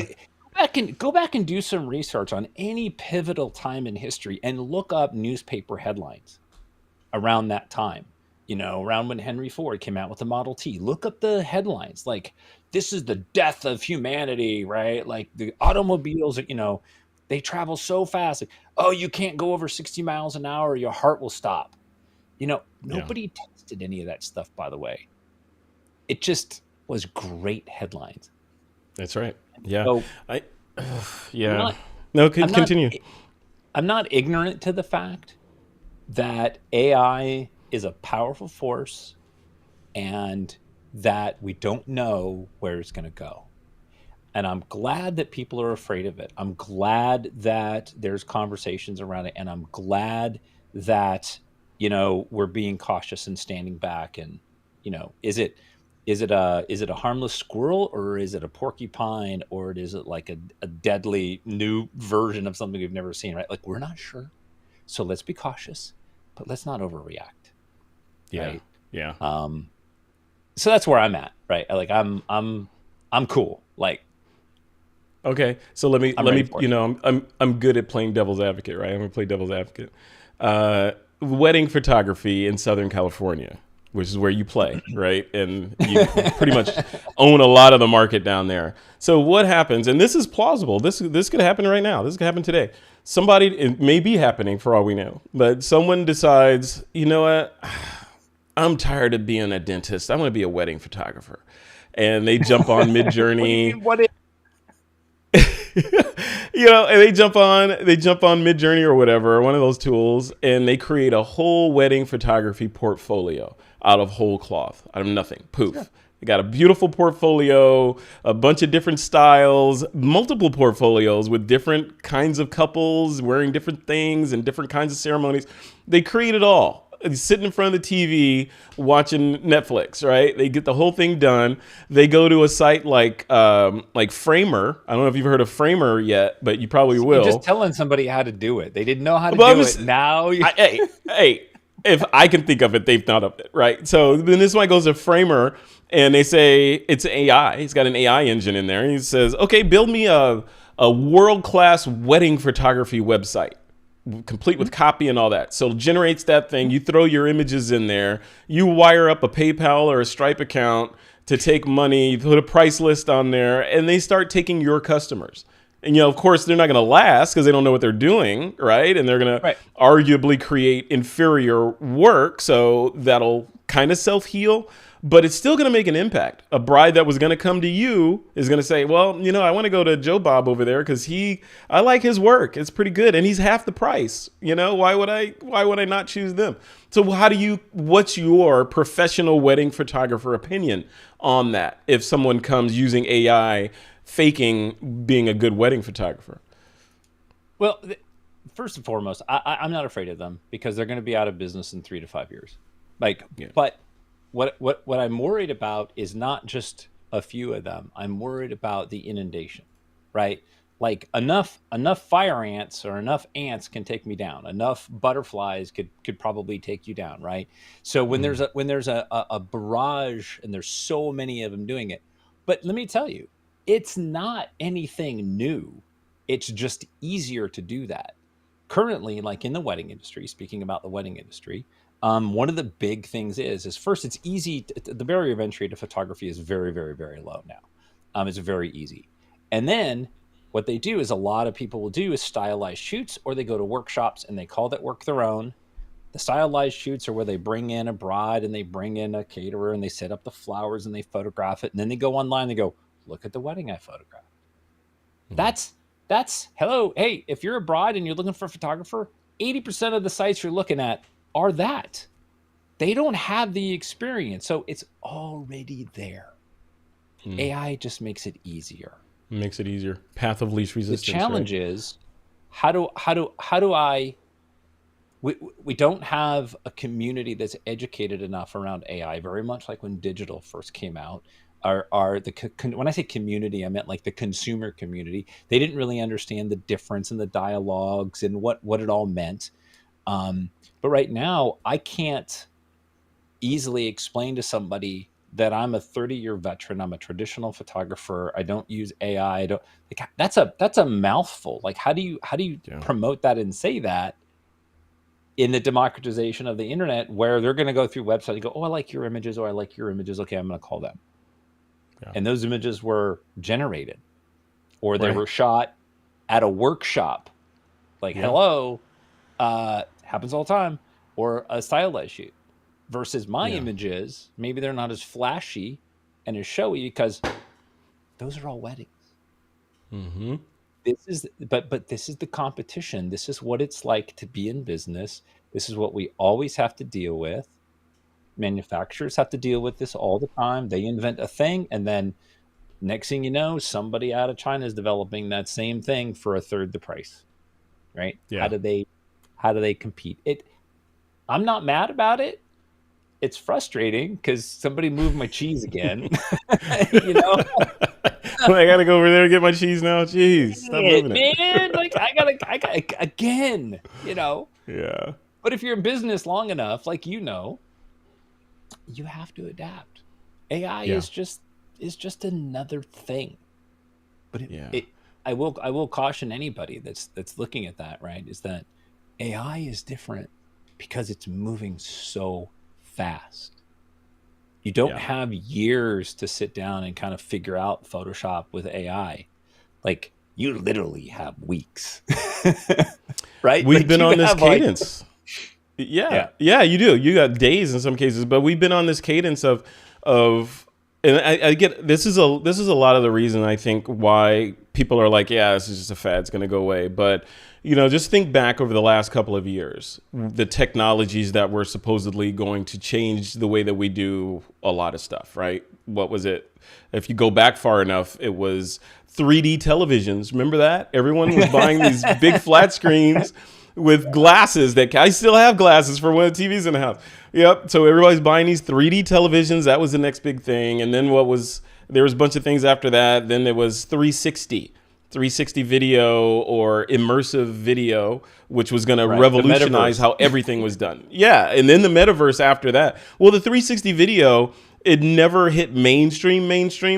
Go back and do some research on any pivotal time in history and look up newspaper headlines around that time. Around when Henry Ford came out with the Model T. Look up the headlines. Like, this is the death of humanity, right? Like, the automobiles, they travel so fast. Like, oh, you can't go over 60 miles an hour, your heart will stop. Nobody tested any of that stuff, by the way. It just was great headlines.
That's right. Yeah.
So,
continue.
I'm not ignorant to the fact that AI is a powerful force and that we don't know where it's going to go. And I'm glad that people are afraid of it. I'm glad that there's conversations around it. And I'm glad that, we're being cautious and standing back. And, is it a harmless squirrel, or is it a porcupine, or is it like a deadly new version of something we've never seen, right? Like, we're not sure. So let's be cautious, but let's not overreact.
Yeah.
Right?
Yeah.
So that's where I'm at, right? Like, I'm cool. Like,
okay. So let me, I'm good at playing devil's advocate, right? I'm going to play devil's advocate. Wedding photography in Southern California, which is where you play, right? And you pretty much own a lot of the market down there. So what happens, and this is plausible, this could happen right now, this could happen today. It may be happening for all we know, but someone decides, you know what, I'm tired of being a dentist, I want to be a wedding photographer. And they jump on Midjourney. And they jump on Midjourney or whatever, one of those tools, and they create a whole wedding photography portfolio. out of whole cloth, out of nothing. Poof. Sure. They got a beautiful portfolio, a bunch of different styles, multiple portfolios with different kinds of couples wearing different things and different kinds of ceremonies. They create it all. Sitting in front of the TV watching Netflix, right? They get the whole thing done. They go to a site like Framer. I don't know if you've heard of Framer yet, but you probably will.
You're just telling somebody how to do it. They didn't know how to do it. Now,
hey, if I can think of it, they've thought of it, right? So then this one goes to Framer, and they say it's AI. He's got an AI engine in there. And he says, okay, build me a world-class wedding photography website, complete with copy and all that. So it generates that thing. You throw your images in there. You wire up a PayPal or a Stripe account to take money, you put a price list on there, and they start taking your customers. And, of course, they're not going to last because they don't know what they're doing, right? And they're going to arguably create inferior work. So that'll kind of self-heal, but it's still going to make an impact. A bride that was going to come to you is going to say, well, I want to go to Joe Bob over there because I like his work. It's pretty good. And he's half the price. Why would I not choose them? So what's your professional wedding photographer opinion on that? If someone comes using AI, faking being a good wedding photographer?
Well, first and foremost, I'm not afraid of them because they're going to be out of business in 3 to 5 years. But what I'm worried about is not just a few of them. I'm worried about the inundation, right? Like enough fire ants or enough ants can take me down. Enough butterflies could probably take you down, right? So when there's a barrage and there's so many of them doing it, but let me tell you, it's not anything new. It's just easier to do that. Currently, like in the wedding industry, speaking about the wedding industry, one of the big things is first, it's easy. The barrier of entry to photography is very, very, very low now. It's very easy. And then what they do is a lot of people will do is stylized shoots, or they go to workshops and they call that work their own. The stylized shoots are where they bring in a bride and they bring in a caterer and they set up the flowers and they photograph it. And then they go online and they go, look at the wedding I photographed. Mm-hmm. That's hello. Hey, if you're a bride and you're looking for a photographer, 80% of the sites you're looking at are that. They don't have the experience. So it's already there. AI just makes it easier.
Makes it easier. Path of least resistance.
The challenge is how do I we don't have a community that's educated enough around AI, very much like when digital first came out. When I say community, I meant like the consumer community. They didn't really understand the difference in the dialogues and what it all meant. But right now, I can't easily explain to somebody that I'm a 30-year veteran. I'm a traditional photographer. I don't use AI. That's a mouthful. Like, how do you promote that and say that in the democratization of the internet, where they're going to go through websites and go, oh, I like your images. Oh, I like your images. Okay, I'm going to call them. Yeah. And those images were generated, or they were shot at a workshop. Like, hello, happens all the time, or a stylized shoot. Versus my images, maybe they're not as flashy and as showy because those are all weddings.
Mm-hmm.
But this is the competition. This is what it's like to be in business. This is what we always have to deal with. Manufacturers have to deal with this all the time. They invent a thing, and then next thing you know, somebody out of China is developing that same thing for a third the price. Right? Yeah. How do they compete? I'm not mad about it. It's frustrating because somebody moved my cheese again.
I gotta go over there and get my cheese now. Jeez, stop moving it,
man. Like I gotta again.
Yeah.
But if you're in business long enough, like you have to adapt. AI is just another thing. But I will caution anybody that's looking at that, right, is that AI is different because it's moving so fast. You don't have years to sit down and kind of figure out Photoshop with AI. Like, you literally have weeks. Right?
We've been on this cadence. Yeah, you do. You got days in some cases, but we've been on this cadence of and I get this is a lot of the reason I think why people are like, yeah, this is just a fad, it's going to go away. But just think back over the last couple of years, the technologies that were supposedly going to change the way that we do a lot of stuff, right? What was it? If you go back far enough, it was 3D televisions. Remember that? Everyone was buying these big flat screens with glasses I still have glasses for one of the TVs in the house. Yep. So everybody's buying these 3D televisions. That was the next big thing. And then there was a bunch of things after that. Then there was 360 video or immersive video, which was going to revolutionize how everything was done. Yeah. And then the metaverse after that. Well, the 360 video, it never hit mainstream.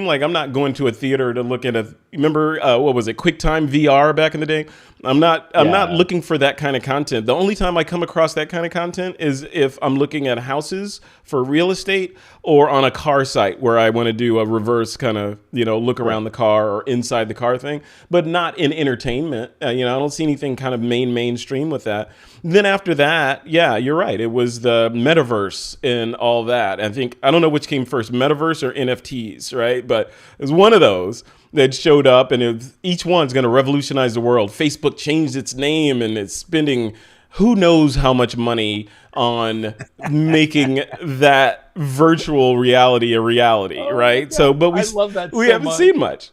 Like, I'm not going to a theater to look at remember, what was it? QuickTime VR back in the day. I'm not looking for that kind of content. The only time I come across that kind of content is if I'm looking at houses for real estate or on a car site where I want to do a reverse kind of, look around the car or inside the car thing, but not in entertainment. I don't see anything kind of mainstream with that. Then after that, yeah, you're right. It was the metaverse and all that. I don't know which came first, metaverse or NFTs, right? But it was one of those that showed up, and each one's going to revolutionize the world. Facebook changed its name, and it's spending who knows how much money on making that virtual reality a reality, right? So, but I love that we haven't seen much.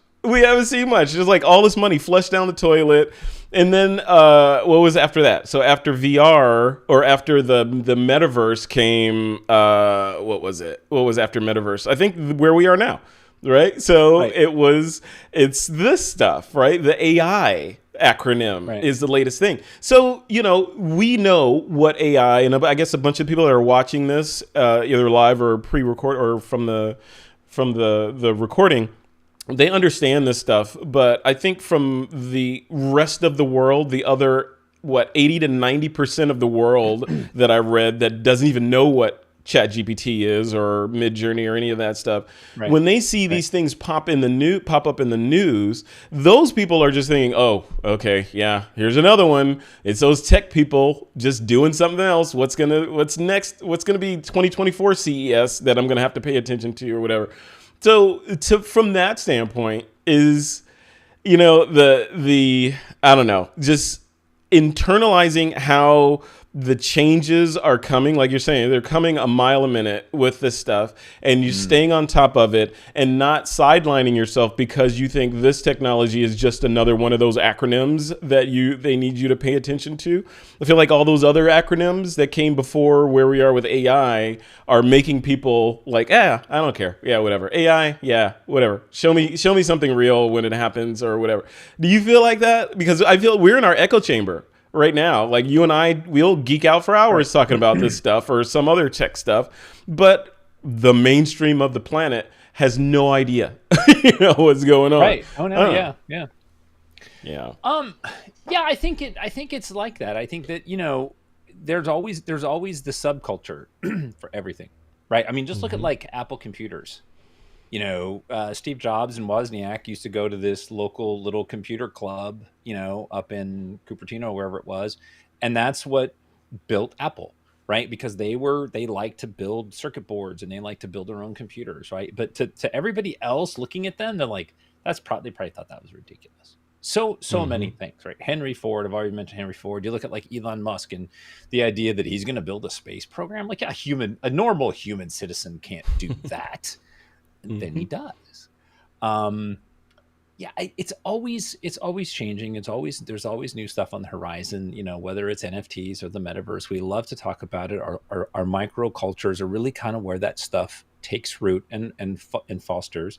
Just like all this money flushed down the toilet. And then what was after that? So after VR or after the metaverse came, what was it? What was after metaverse? I think where we are now. Right. So it's this stuff, right? The AI acronym is the latest thing. So, we know what AI, and I guess a bunch of people that are watching this, either live or pre-record or from the recording, they understand this stuff. But I think from the rest of the world, the other, 80 to 90% of the world that I read that doesn't even know what ChatGPT is or Midjourney or any of that stuff. Right. When they see these things pop up in the news, those people are just thinking, "Oh, okay, yeah, here's another one." It's those tech people just doing something else. What's next? What's gonna be 2024 CES that I'm gonna have to pay attention to or whatever? So, from that standpoint, is the I don't know, just internalizing how the changes are coming, like you're saying, they're coming a mile a minute with this stuff, and you're staying on top of it and not sidelining yourself because you think this technology is just another one of those acronyms that they need you to pay attention to. I feel like all those other acronyms that came before where we are with AI are making people like, I don't care. Yeah, whatever. AI, yeah, whatever. Show me something real when it happens or whatever. Do you feel like that? Because I feel we're in our echo chamber right now. Like you and I, we'll geek out for hours talking about this stuff or some other tech stuff, but the mainstream of the planet has no idea, what's going on.
Right. Oh no. Yeah. Yeah. I think it's like that. I think that, there's always the subculture for everything, right? I mean, just look at like Apple computers. Steve Jobs and Wozniak used to go to this local little computer club, up in Cupertino, wherever it was. And that's what built Apple, right? Because they like to build circuit boards and they like to build their own computers, right? But to everybody else looking at them, they're like, they probably thought that was ridiculous. So many things, right? Henry Ford, I've already mentioned Henry Ford. You look at like Elon Musk and the idea that he's going to build a space program, like a normal human citizen can't do that. Then he does. It's always changing. There's always new stuff on the horizon, whether it's NFTs or the metaverse. We love to talk about it. Our micro cultures are really kind of where that stuff takes root and fosters.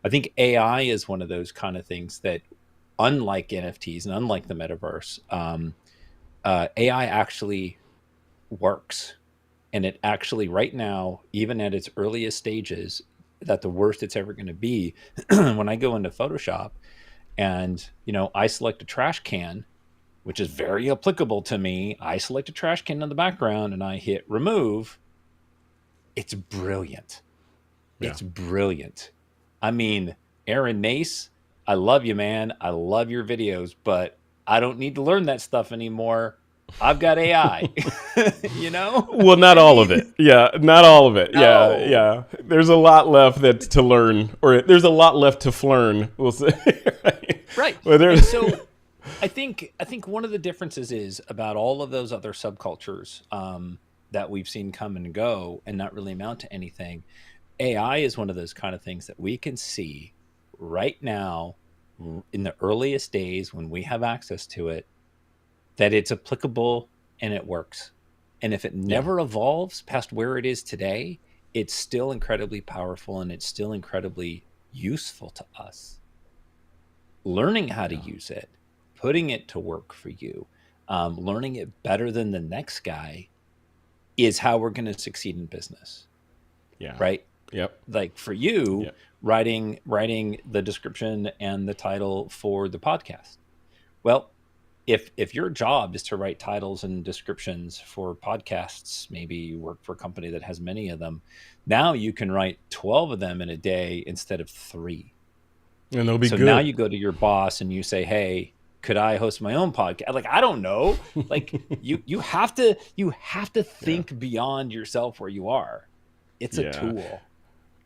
I think AI is one of those kind of things that, unlike NFTs and unlike the metaverse, AI actually works. And it actually right now, even at its earliest stages, that the worst it's ever going to be, when I go into Photoshop and, I select a trash can, which is very applicable to me. I select a trash can in the background and I hit remove. It's brilliant. Yeah. It's brilliant. I mean, Aaron Nace, I love you, man. I love your videos, but I don't need to learn that stuff anymore. I've got AI, Well, not all of it. Yeah, not all of it. No. Yeah. There's a lot left to learn, or there's a lot left to learn, we'll say. Right.
Well,
I think one of the differences is about all of those other subcultures that we've seen come and go and not really amount to anything. AI is one of those kind of things that we can see right now in the earliest days when we have access to it, that it's applicable and it works. And if it
Yeah.
never evolves past where it is today, it's still incredibly powerful and it's still incredibly useful to us. Learning how to
Yeah.
use it, putting it to work for you, learning it better than the next guy is how we're going to succeed in business,
Yeah.
right?
Yep.
Like for you,
Yep.
writing the description and the title for the podcast. Well, if your job is to write titles and descriptions for podcasts, maybe you work for a company that has many of them. Now you can write 12 of them in a day instead of 3.
And they'll be
So now
good.
you go to your boss and you say, "Hey, could I host my own podcast?" Like, I don't know. Like you have to think beyond yourself where you are. It's a
Yeah.
tool.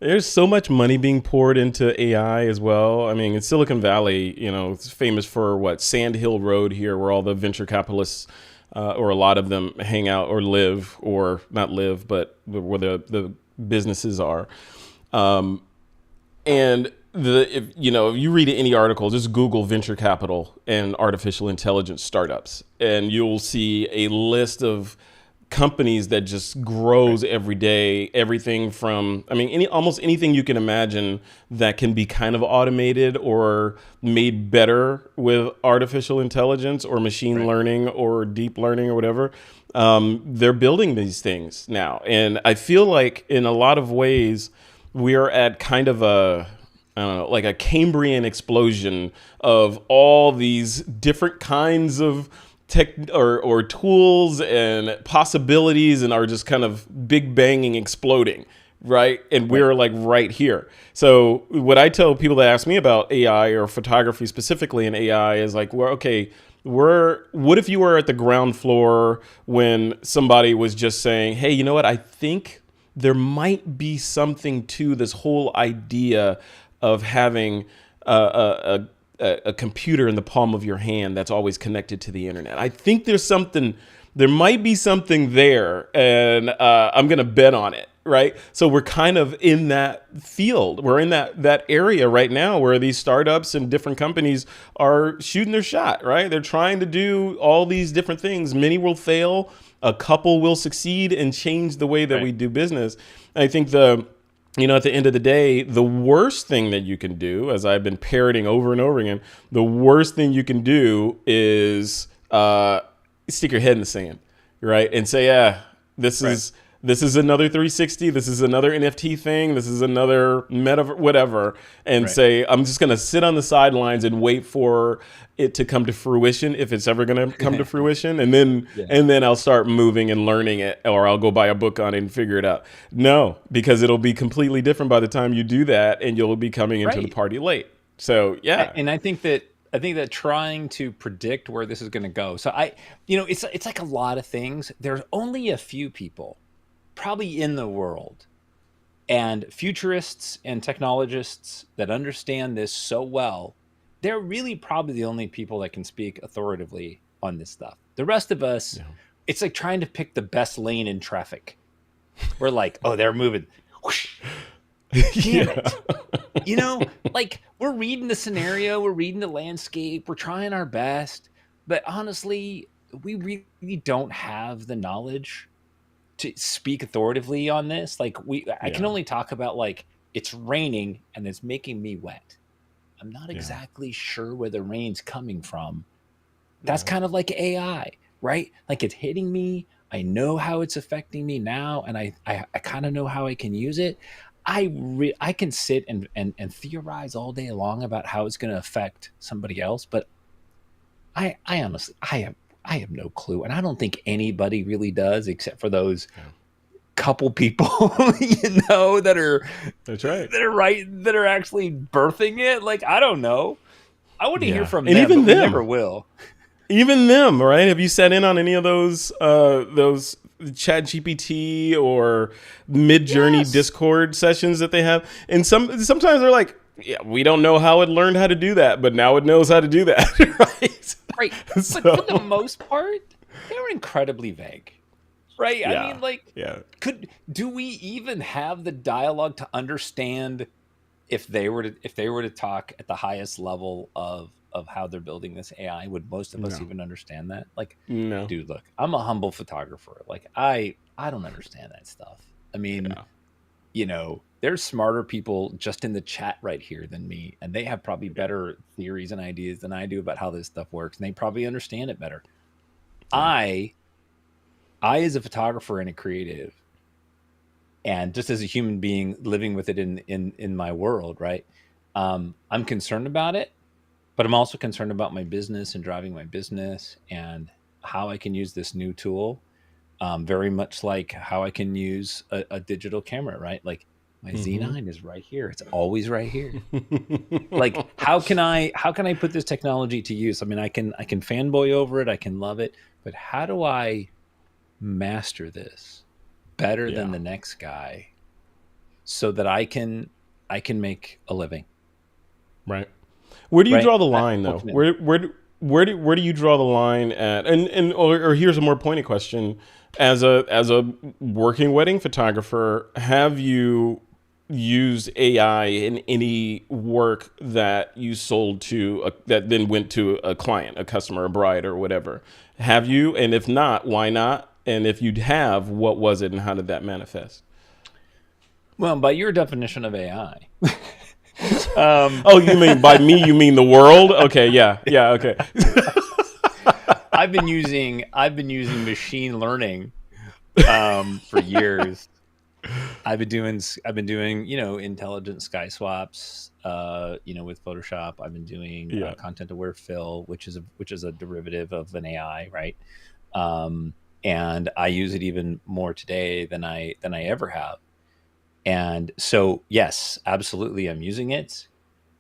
There's so much money being poured into AI as well. I mean, in Silicon Valley, it's famous for what, Sand Hill Road here, where all the venture capitalists, or a lot of them hang out or live, or not live, but where the businesses are. And if you read any article, just Google venture capital and artificial intelligence startups, and you'll see a list of companies that just grows every day. Everything from, I mean, almost anything you can imagine that can be kind of automated or made better with artificial intelligence or machine learning or deep learning or whatever. They're building these things now, and I feel like in a lot of ways we are at kind of a, I don't know, like a Cambrian explosion of all these different kinds of tech or tools and possibilities, and are just kind of big banging, exploding, right? And we're like right here. So what I tell people that ask me about AI or photography specifically in AI is like, well, okay, what if you were at the ground floor when somebody was just saying, hey, you know what? I think there might be something to this whole idea of having a computer in the palm of your hand that's always connected to the internet. I think there might be something there, and I'm going to bet on it, right? So we're kind of in that field. We're in that area right now where these startups and different companies are shooting their shot, right? They're trying to do all these different things. Many will fail. A couple will succeed and change the way that we do business. I think at the end of the day, the worst thing that you can do, as I've been parroting over and over again, the worst thing you can do is stick your head in the sand, right? And say, yeah, this is another 360. This is another NFT thing. This is another meta, whatever. And say, I'm just going to sit on the sidelines and wait for it to come to fruition, if it's ever going to come to fruition. And then I'll start moving and learning it, or I'll go buy a book on it and figure it out. No, because it'll be completely different by the time you do that, and you'll be coming into the party late. So, yeah.
And I think that trying to predict where this is going to go. So it's like a lot of things. There's only a few people probably in the world, and futurists and technologists that understand this so well. They're really probably the only people that can speak authoritatively on this stuff. The rest of us, it's like trying to pick the best lane in traffic. We're like, oh, they're moving. Whoosh. Damn it. Like, we're reading the scenario, we're reading the landscape, we're trying our best. But honestly, we really don't have the knowledge to speak authoritatively on this. Like, I can only talk about, like, it's raining and it's making me wet. I'm not exactly sure where the rain's coming from. That's kind of like AI, right? Like, it's hitting me. I know how it's affecting me now, and I kind of know how I can use it. I can sit and theorize all day long about how it's going to affect somebody else, but I honestly I have no clue, and I don't think anybody really does, except for those couple people that are that are actually birthing it. Like, I don't know. I want to hear from
and
them,
even
but
them
we never will.
Even them, right? Have you sat in on any of those Chat GPT or Mid-Journey Discord sessions that they have? And sometimes they're like, yeah, we don't know how it learned how to do that, but now it knows how to do that, right?
Right.
So,
But for the most part, they're incredibly vague. Right? I
yeah,
mean, like,
yeah,
do we even have the dialogue to understand if they were to talk at the highest level of how they're building this AI? Would most of us
no,
even understand that? Like,
no,
dude, look, I'm a humble photographer. Like, I don't understand that stuff. I mean,
yeah,
there's smarter people just in the chat right here than me, and they have probably better theories and ideas than I do about how this stuff works, and they probably understand it better.
yeah,
I as a photographer and a creative, and just as a human being living with it in my world, right? I'm concerned about it, but I'm also concerned about my business and driving my business and how I can use this new tool. Very much like how I can use a digital camera, right? Like my
mm-hmm.
Z9 is right here. It's always right here. Like how can I put this technology to use? I mean, I can fanboy over it. I can love it, but how do I master this better than
Yeah,
the next guy so that I can make a living,
right. Where do you
right?
draw the line, though?
Ultimately.
Where do you draw the line at? Or here's a more pointed question: as a working wedding photographer, have you used AI in any work that you sold that then went to a client, a customer, a bride, or whatever? Have you? And if not, why not? And if you have, what was it, and how did that manifest?
Well, by your definition of AI,
Oh, you mean by me? You mean the world? Okay, yeah, yeah, okay.
I've been using machine learning for years. I've been doing intelligent sky swaps with Photoshop. I've been doing
Yeah.
content aware fill, which is a derivative of an AI, right? And I use it even more today than I ever have. And so, yes, absolutely, I'm using it.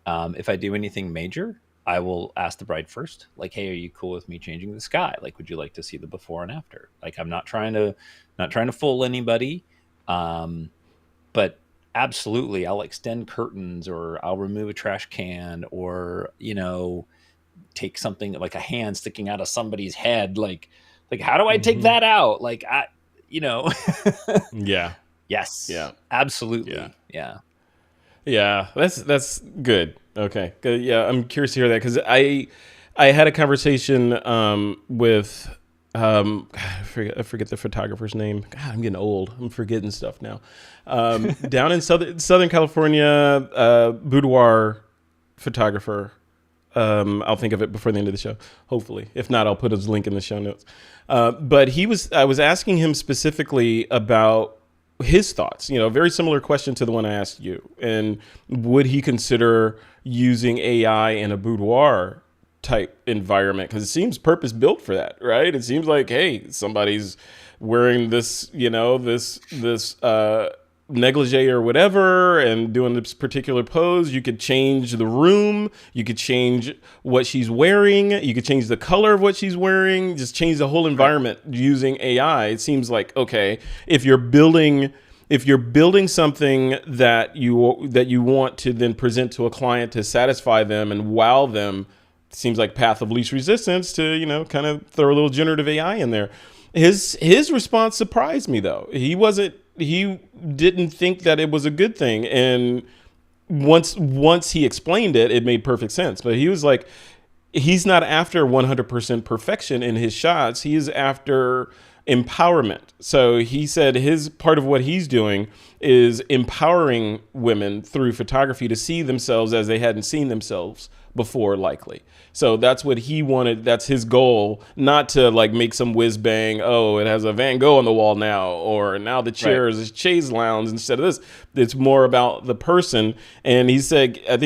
If I do anything major, I will ask the bride first, like, "Hey, are you cool with me changing the sky? Like, would you like to see the before and after?" Like, I'm not trying to fool anybody, um, but absolutely, I'll extend curtains, or I'll remove a trash can, or take something like a hand sticking out of somebody's head. Like, how do I take
Hmm.
that out? Like, you know,
Yeah.
yes,
Yeah. Yeah.
absolutely, yeah.
Yeah. That's good. Okay. Good. Yeah. I'm curious to hear that because I had a conversation with I forget the photographer's name. God, I'm getting old. I'm forgetting stuff now. Down in Southern California, Boudoir photographer. I'll think of it before the end of the show, hopefully. If not, I'll put his link in the show notes. But I was asking him specifically about his thoughts, a very similar question to the one I asked you. And would he consider using AI in a boudoir type environment? Because it seems purpose built for that, right? It seems like, hey, somebody's wearing this, this negligee or whatever and doing this particular pose. You could change the room, you could change what she's wearing, you could change the color of what she's wearing, just change the whole
Right.
environment using AI. It seems like, okay, if you're building something that you want to then present to a client to satisfy them and wow them, it seems like path of least resistance to kind of throw a little generative AI in there. His response surprised me, though. He didn't think that it was a good thing, and once he explained it, it made perfect sense. But he was like, he's not after 100% perfection in his shots. He is after empowerment. So he said his part of what he's doing is empowering women through photography to see themselves as they hadn't seen themselves before, likely. So that's what he wanted. That's his goal, not to like make some whiz bang. Oh, it has a Van Gogh on the wall now, or now the
Right.
chair is a chaise lounge instead of this. It's more about the person. And he said, I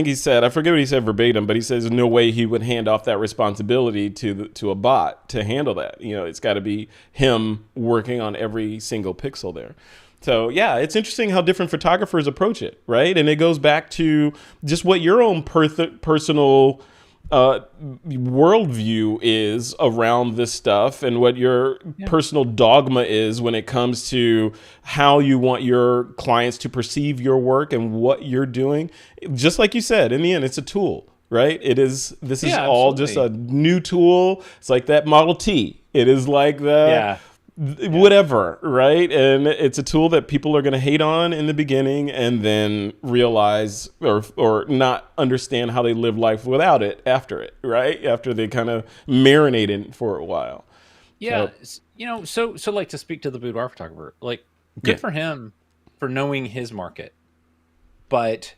forget what he said verbatim, but he says there's no way he would hand off that responsibility to a bot to handle that. It's got to be him working on every single pixel there. So yeah, it's interesting how different photographers approach it, right? And it goes back to just what your own personal worldview is around this stuff, and what your
Yeah.
personal dogma is when it comes to how you want your clients to perceive your work and what you're doing. Just like you said, in the end, it's a tool, right? This is
Yeah,
all just a new tool. It's like that Model T. It is like the whatever, right? And it's a tool that people are going to hate on in the beginning and then realize or not understand how they live life without it after it, right? After they kind of marinate in it for a while.
Yeah, so like, to speak to the boudoir photographer, like, good for him for knowing his market, but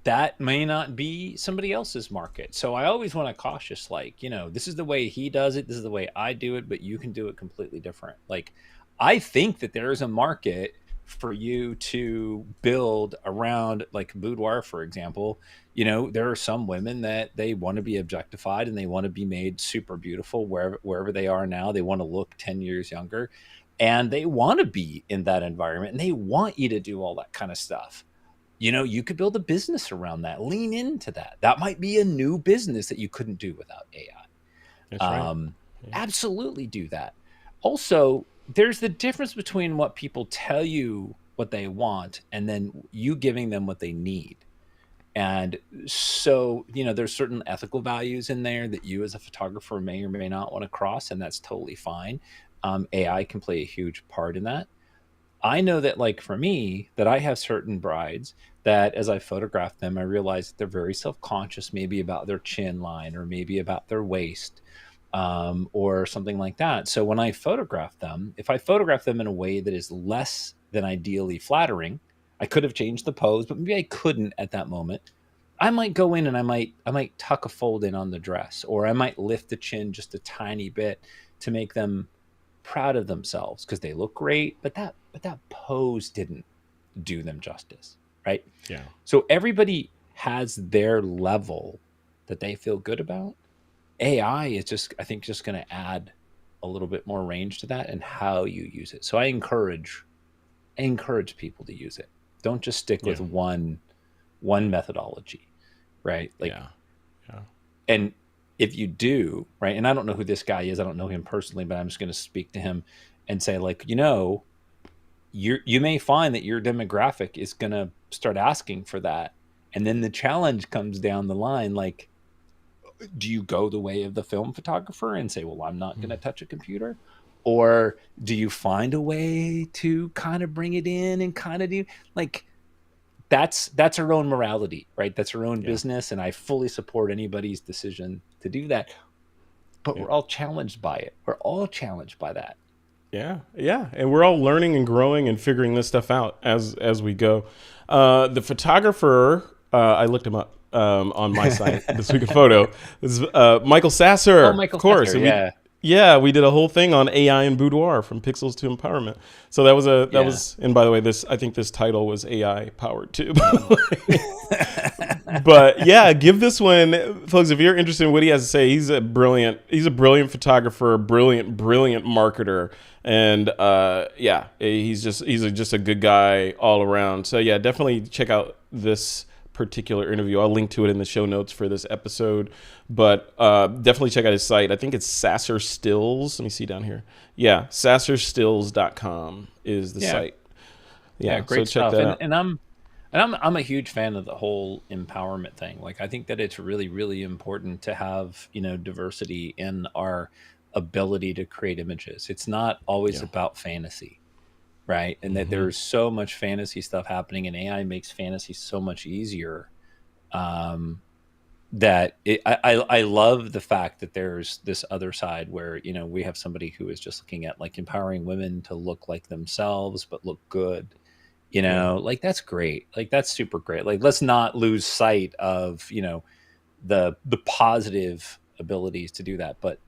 that may not be somebody else's market. So I always want to cautious, like, this is the way he does it, this is the way I do it, but you can do it completely different. Like, I think that there is a market for you to build around, like, boudoir, for example. There are some women that they want to be objectified and they want to be made super beautiful wherever they are now. They want to look 10 years younger, and they want to be in that environment, and they want you to do all that kind of stuff. You could build a business around that, lean into that. That might be a new business that you couldn't do without AI.
That's right.
Absolutely do that. Also, there's the difference between what people tell you what they want and then you giving them what they need. And so, there's certain ethical values in there that you as a photographer may or may not want to cross, and that's totally fine. AI can play a huge part in that. I know that, like, for me, that I have certain brides that as I photograph them, I realize that they're very self-conscious, maybe about their chin line or maybe about their waist, or something like that. So when I photograph them, if I photograph them in a way that is less than ideally flattering, I could have changed the pose, but maybe I couldn't at that moment. I might go in and I might tuck a fold in on the dress, or I might lift the chin just a tiny bit to make them proud of themselves because they look great, but that pose didn't do them justice, right?
Yeah.
So everybody has their level that they feel good about. AI is just, I think, just going to add a little bit more range to that and how you use it. So I encourage people to use it. Don't just stick with one methodology, right? Like, and if you do, right, and I don't know who this guy is, I don't know him personally, but I'm just going to speak to him and say, like, you may find that your demographic is going to start asking for that. And then the challenge comes down the line, like, do you go the way of the film photographer and say, well, I'm not going to touch a computer? Or do you find a way to kind of bring it in and kind of do, like, that's her own morality, right? That's her own business. And I fully support anybody's decision to do that. But we're all challenged by it. We're all challenged by that.
Yeah. And we're all learning and growing and figuring this stuff out as we go. The photographer, I looked him up on my site, This Week in Photo. This is Michael Sasser.
Oh, Michael Sasser,
we did a whole thing on AI and boudoir, from pixels to empowerment. So that was, and by the way, I think this title was AI powered too. But yeah, give this one, folks, if you're interested in what he has to say. He's a brilliant photographer, brilliant marketer. And he's just a good guy all around. So yeah, definitely check out this particular interview. I'll link to it in the show notes for this episode, but definitely check out his site. I think it's Sasser Stills. Let me see down here. Yeah, sasserstills.com is the site.
Yeah, great
so check
stuff.
That out.
And I'm a huge fan of the whole empowerment thing. Like, I think that it's really, really important to have, diversity in our ability to create images. It's not always about fantasy. Right. And that there's so much fantasy stuff happening, and AI makes fantasy so much easier. That I love the fact that there's this other side where, we have somebody who is just looking at, like, empowering women to look like themselves, but look good, like, that's great. Like, that's super great. Like, let's not lose sight of, the positive abilities to do that. But,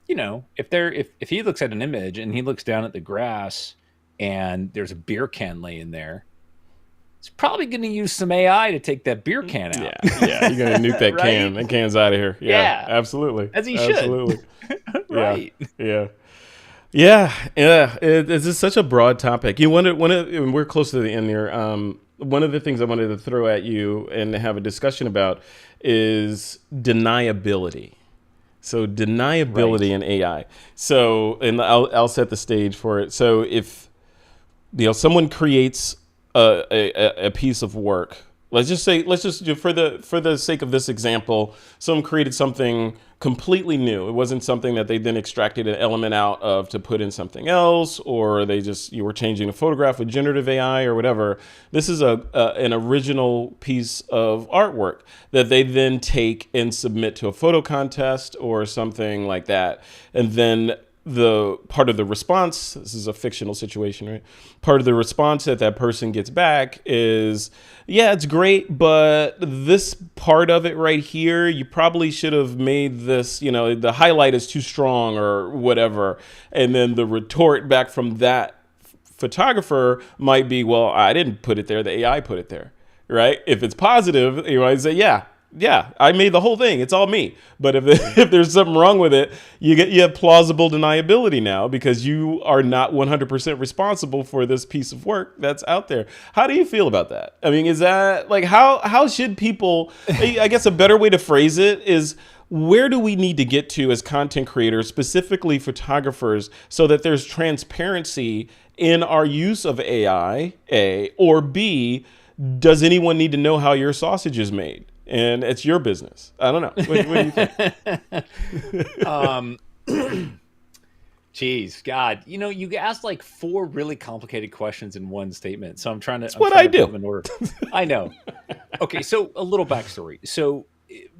if he looks at an image and he looks down at the grass and there's a beer can laying there, it's probably going to use some AI to take that beer can out.
Yeah, you're going to nuke that
right?
can. That can's out of here. Yeah, absolutely.
As he
absolutely.
should. Right.
Yeah. It's just such a broad topic. We're close to the end here. One of the things I wanted to throw at you and have a discussion about is deniability. So deniability in AI. So, and I'll set the stage for it. So if someone creates a piece of work Let's just do, for the sake of this example, someone created something completely new. It wasn't something that they then extracted an element out of to put in something else, or you were changing a photograph with generative AI or whatever. This is an original piece of artwork that they then take and submit to a photo contest or something like that. And then the part of the response, this is a fictional situation, right? Part of the response that person gets back is, yeah, it's great, but this part of it right here, you probably should have made this, the highlight is too strong or whatever. And then the retort back from that photographer might be, well, I didn't put it there, the AI put it there, right? If it's positive, you might say, yeah, I made the whole thing. It's all me. But if there's something wrong with it, you have plausible deniability now because you are not 100% responsible for this piece of work that's out there. How do you feel about that? I mean, is that like how should people? I guess a better way to phrase it is, where do we need to get to as content creators, specifically photographers, so that there's transparency in our use of AI? A or B? Does anyone need to know how your sausage is made? And it's your business. I don't know. What do you think?
Geez, God, you asked like 4 really complicated questions in one statement. So I'm trying to.
That's what I do.
In order. I know. Okay, so a little backstory. So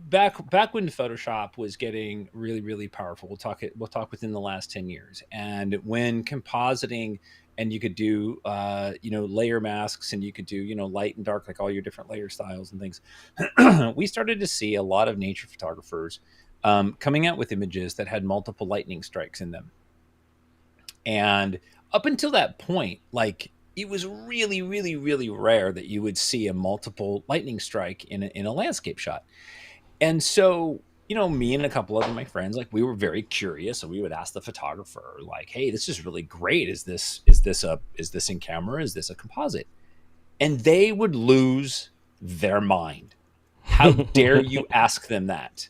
back when Photoshop was getting really, really powerful, we'll talk within the last 10 years, and when compositing. And you could do, layer masks, and you could do, light and dark, like all your different layer styles and things. We started to see a lot of nature photographers coming out with images that had multiple lightning strikes in them. And up until that point, like, it was really, really, really rare that you would see a multiple lightning strike in a landscape shot. And so, me and a couple of my friends, like, we were very curious, and we would ask the photographer, like, "Hey, this is really great. Is this in camera? Is this a composite?" And they would lose their mind. How dare you ask them that?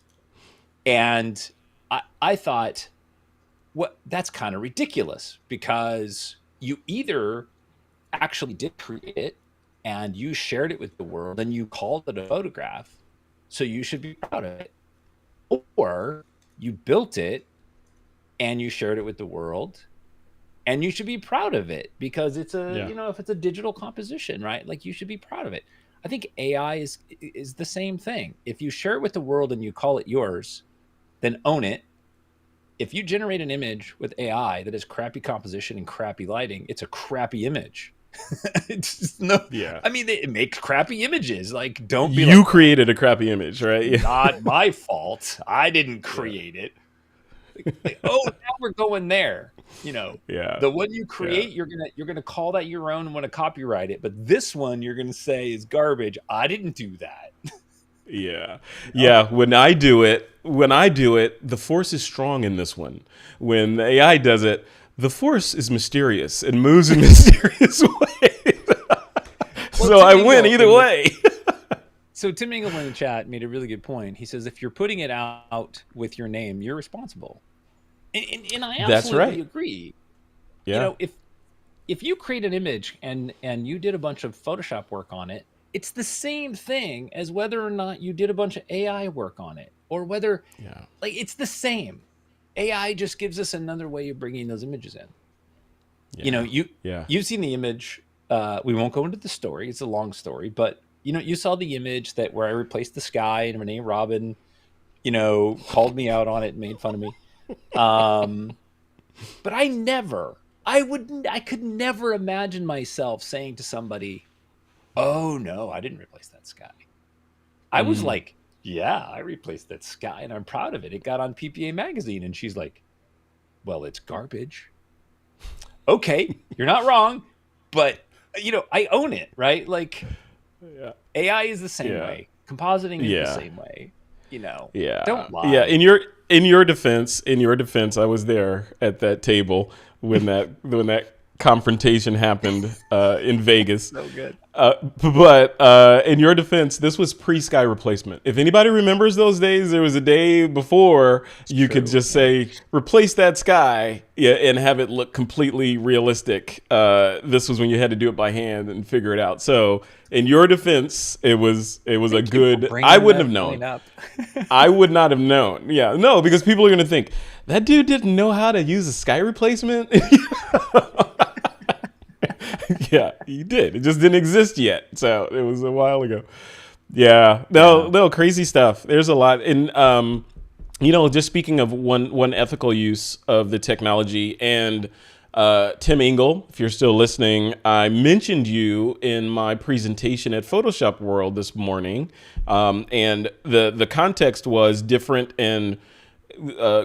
And I thought, that's kind of ridiculous, because you either actually did create it and you shared it with the world and you called it a photograph, so you should be proud of it. Or you built it and you shared it with the world, and you should be proud of it because it's if it's a digital composition, right? Like, you should be proud of it. I think AI is the same thing. If you share it with the world and you call it yours, then own it. If you generate an image with AI that is crappy composition and crappy lighting, it's a crappy image. It's just I mean, it makes crappy images. Like, don't be
you created a crappy image, right? Yeah.
Not my fault. I didn't create it. Like, oh, now we're going there. The one you create, you're gonna call that your own and want to copyright it. But this one you're gonna say is garbage. I didn't do that.
Yeah. When I do it, the force is strong in this one. When the AI does it, the force is mysterious and moves in mysterious ways. So I win either way.
So Tim Ingle in the chat made a really good point. He says, if you're putting it out with your name, you're responsible. And I absolutely agree.
Yeah.
If you create an image and you did a bunch of Photoshop work on it, it's the same thing as whether or not you did a bunch of AI work on it, or whether it's the same. AI just gives us another way of bringing those images in. You've seen the image. We won't go into the story. It's a long story, but you saw the image where I replaced the sky, and Renee Robin, called me out on it and made fun of me. But I could never imagine myself saying to somebody, "Oh no, I didn't replace that sky." I was like, "Yeah, I replaced that sky and I'm proud of it. It got on PPA magazine." And she's like, "Well, it's garbage." Okay, you're not wrong, but I own it, right? Like, AI is the same way. Compositing is the same way. Don't lie.
Yeah, in your defense, I was there at that table when that confrontation happened in Vegas.
So good.
But in your defense, this was pre-sky replacement. If anybody remembers those days, there was a day before you could just say, replace that sky, and have it look completely realistic. This was when you had to do it by hand and figure it out. So in your defense, it was a good, I wouldn't have known. I would not have known. Yeah, no, because people are going to think, that dude didn't know how to use a sky replacement. Yeah, he did. It just didn't exist yet. So it was a while ago. Yeah. No, crazy stuff. There's a lot. And, just speaking of one ethical use of the technology, and Tim Engel, if you're still listening, I mentioned you in my presentation at Photoshop World this morning. And the context was different and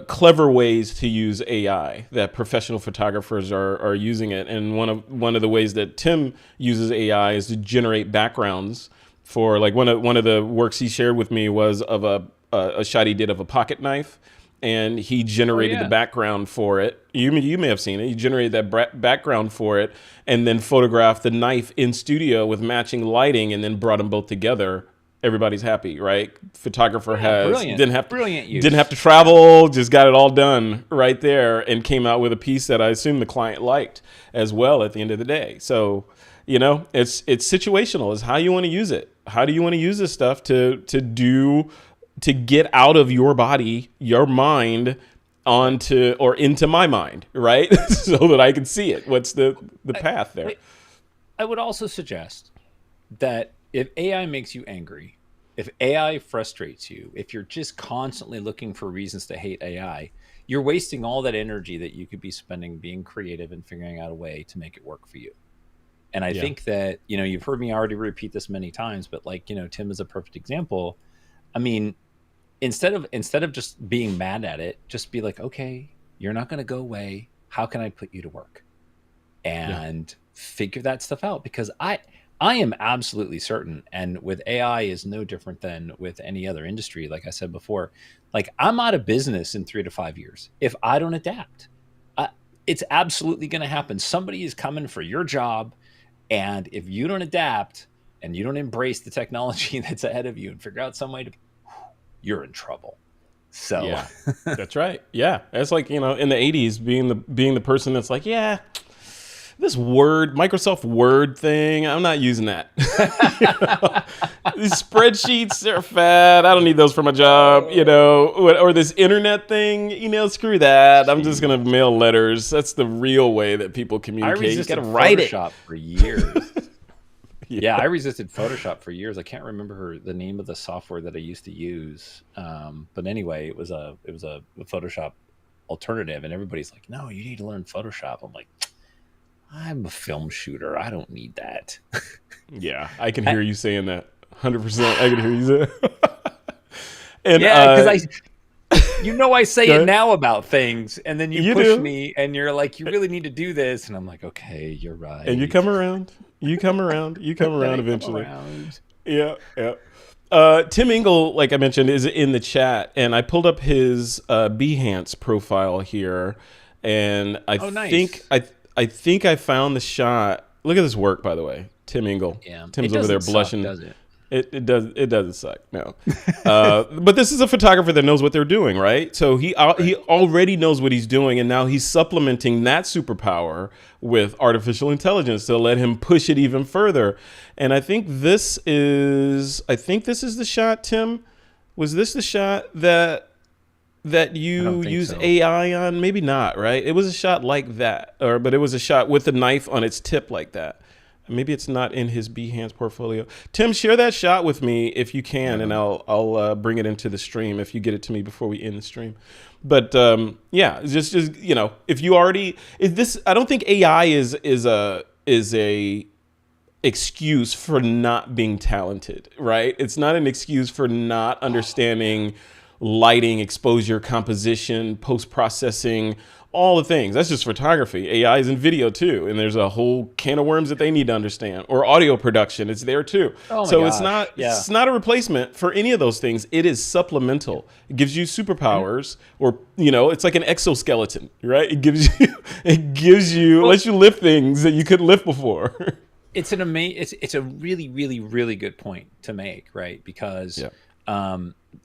clever ways to use AI that professional photographers are using it. And one of the ways that Tim uses AI is to generate backgrounds for, like, one of the works he shared with me was of a shot he did of a pocket knife, and he generated the background for it. You may have seen it. He generated that background for it, and then photographed the knife in studio with matching lighting, and then brought them both together. Everybody's happy, right? Photographer didn't have to travel, just got it all done right there, and came out with a piece that I assume the client liked as well at the end of the day. So, it's situational. Is how you want to use it. How do you want to use this stuff to get out of your body, your mind, onto or into my mind, right? So that I can see it. What's the path there?
I would also suggest that if AI makes you angry, if AI frustrates you, if you're just constantly looking for reasons to hate AI, you're wasting all that energy that you could be spending being creative and figuring out a way to make it work for you. And I think that, you've heard me already repeat this many times, but Tim is a perfect example. I mean, instead of just being mad at it, just be like, okay, you're not going to go away. How can I put you to work? And figure that stuff out, because I am absolutely certain, and with AI is no different than with any other industry. Like I said before, I'm out of business in 3 to 5 years if I don't adapt. It's absolutely going to happen. Somebody is coming for your job, and if you don't adapt and you don't embrace the technology that's ahead of you and figure out some way to, you're in trouble. So
yeah, that's right. Yeah, it's like, in the 80s, being the person that's like, this Microsoft Word thing, I'm not using that. These spreadsheets, they're fat. I don't need those for my job, or this internet thing, screw that. I'm just going to mail letters. That's the real way that people communicate.
I resisted Photoshop for years. I resisted Photoshop for years. I can't remember the name of the software that I used to use. But anyway, it was a Photoshop alternative, and everybody's like, no, you need to learn Photoshop. I'm like, I'm a film shooter. I don't need that.
Yeah, I can hear you saying that. 100%. I can hear you say that. And
because I say it now about things, and then you push me, and you're like, you really need to do this, and I'm like, okay, you're right.
And you come around. You come around eventually. Yeah. Tim Engel, like I mentioned, is in the chat, and I pulled up his Behance profile here, and I think I found the shot. Look at this work, by the way. Tim Engel. Yeah. Tim's over there blushing.
Does it?
It doesn't suck. No. But this is a photographer that knows what they're doing, right? So he already knows what he's doing, and now he's supplementing that superpower with artificial intelligence to let him push it even further. And I think this is the shot, Tim. Was this the shot that you used AI on? Maybe not, right? It was a shot like that, but it was a shot with the knife on its tip like that. Maybe it's not in his Behance portfolio. Tim, share that shot with me if you can, and I'll bring it into the stream if you get it to me before we end the stream. But just if you already I don't think AI is a excuse for not being talented, right? It's not an excuse for not understanding lighting, exposure, composition, post-processing, all the things. That's just photography. AI is in video too, and there's a whole can of worms that they need to understand. Or audio production, it's there too.
Oh my
So
gosh. Yeah.
it's not a replacement for any of those things. It is supplemental. It gives you superpowers, or it's like an exoskeleton, right? It
Well,
lets you lift things that you couldn't lift before.
it's a really, really, really good point to make, right? Because
Yeah.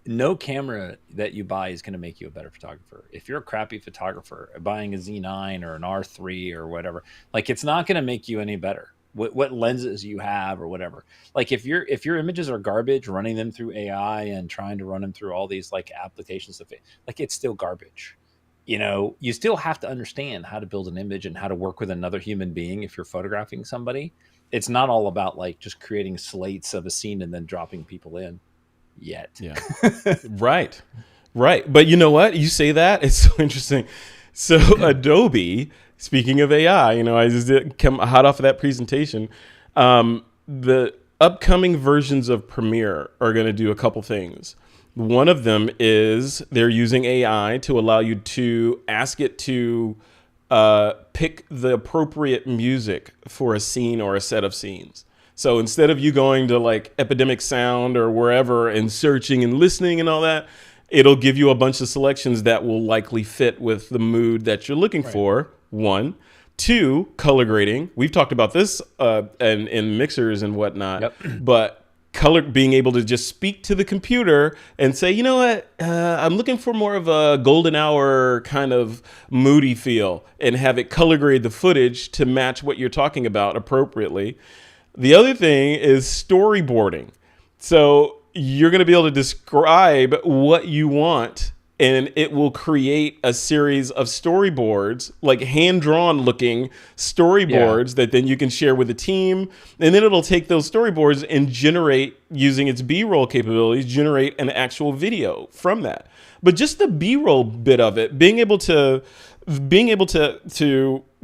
no camera that you buy is going to make you a better photographer. If you're a crappy photographer, buying a Z9 or an R3 or whatever, like it's not going to make you any better. What lenses you have or whatever. Like if your images are garbage, running them through AI and trying to run them through all these like applications of it, like it's still garbage. You still have to understand how to build an image and how to work with another human being if you're photographing somebody. It's not all about like just creating slates of a scene and then dropping people in yet.
Yeah. Right. Right. But you know what? You say that, it's so interesting. So Adobe, speaking of AI, I just come hot off of that presentation. The upcoming versions of Premiere are going to do a couple things. One of them is they're using AI to allow you to ask it to pick the appropriate music for a scene or a set of scenes. So instead of you going to like Epidemic Sound or wherever and searching and listening and all that, it'll give you a bunch of selections that will likely fit with the mood that you're looking for. One. Two, color grading. We've talked about this in mixers and whatnot.
Yep.
But color, being able to just speak to the computer and say, you know what, I'm looking for more of a golden hour kind of moody feel, and have it color grade the footage to match what you're talking about appropriately. The other thing is storyboarding. So you're going to be able to describe what you want, and it will create a series of storyboards, like hand-drawn looking storyboards that then you can share with the team. And then it'll take those storyboards and generate, using its B-roll capabilities, generate an actual video from that. But just the B-roll bit of it, being able to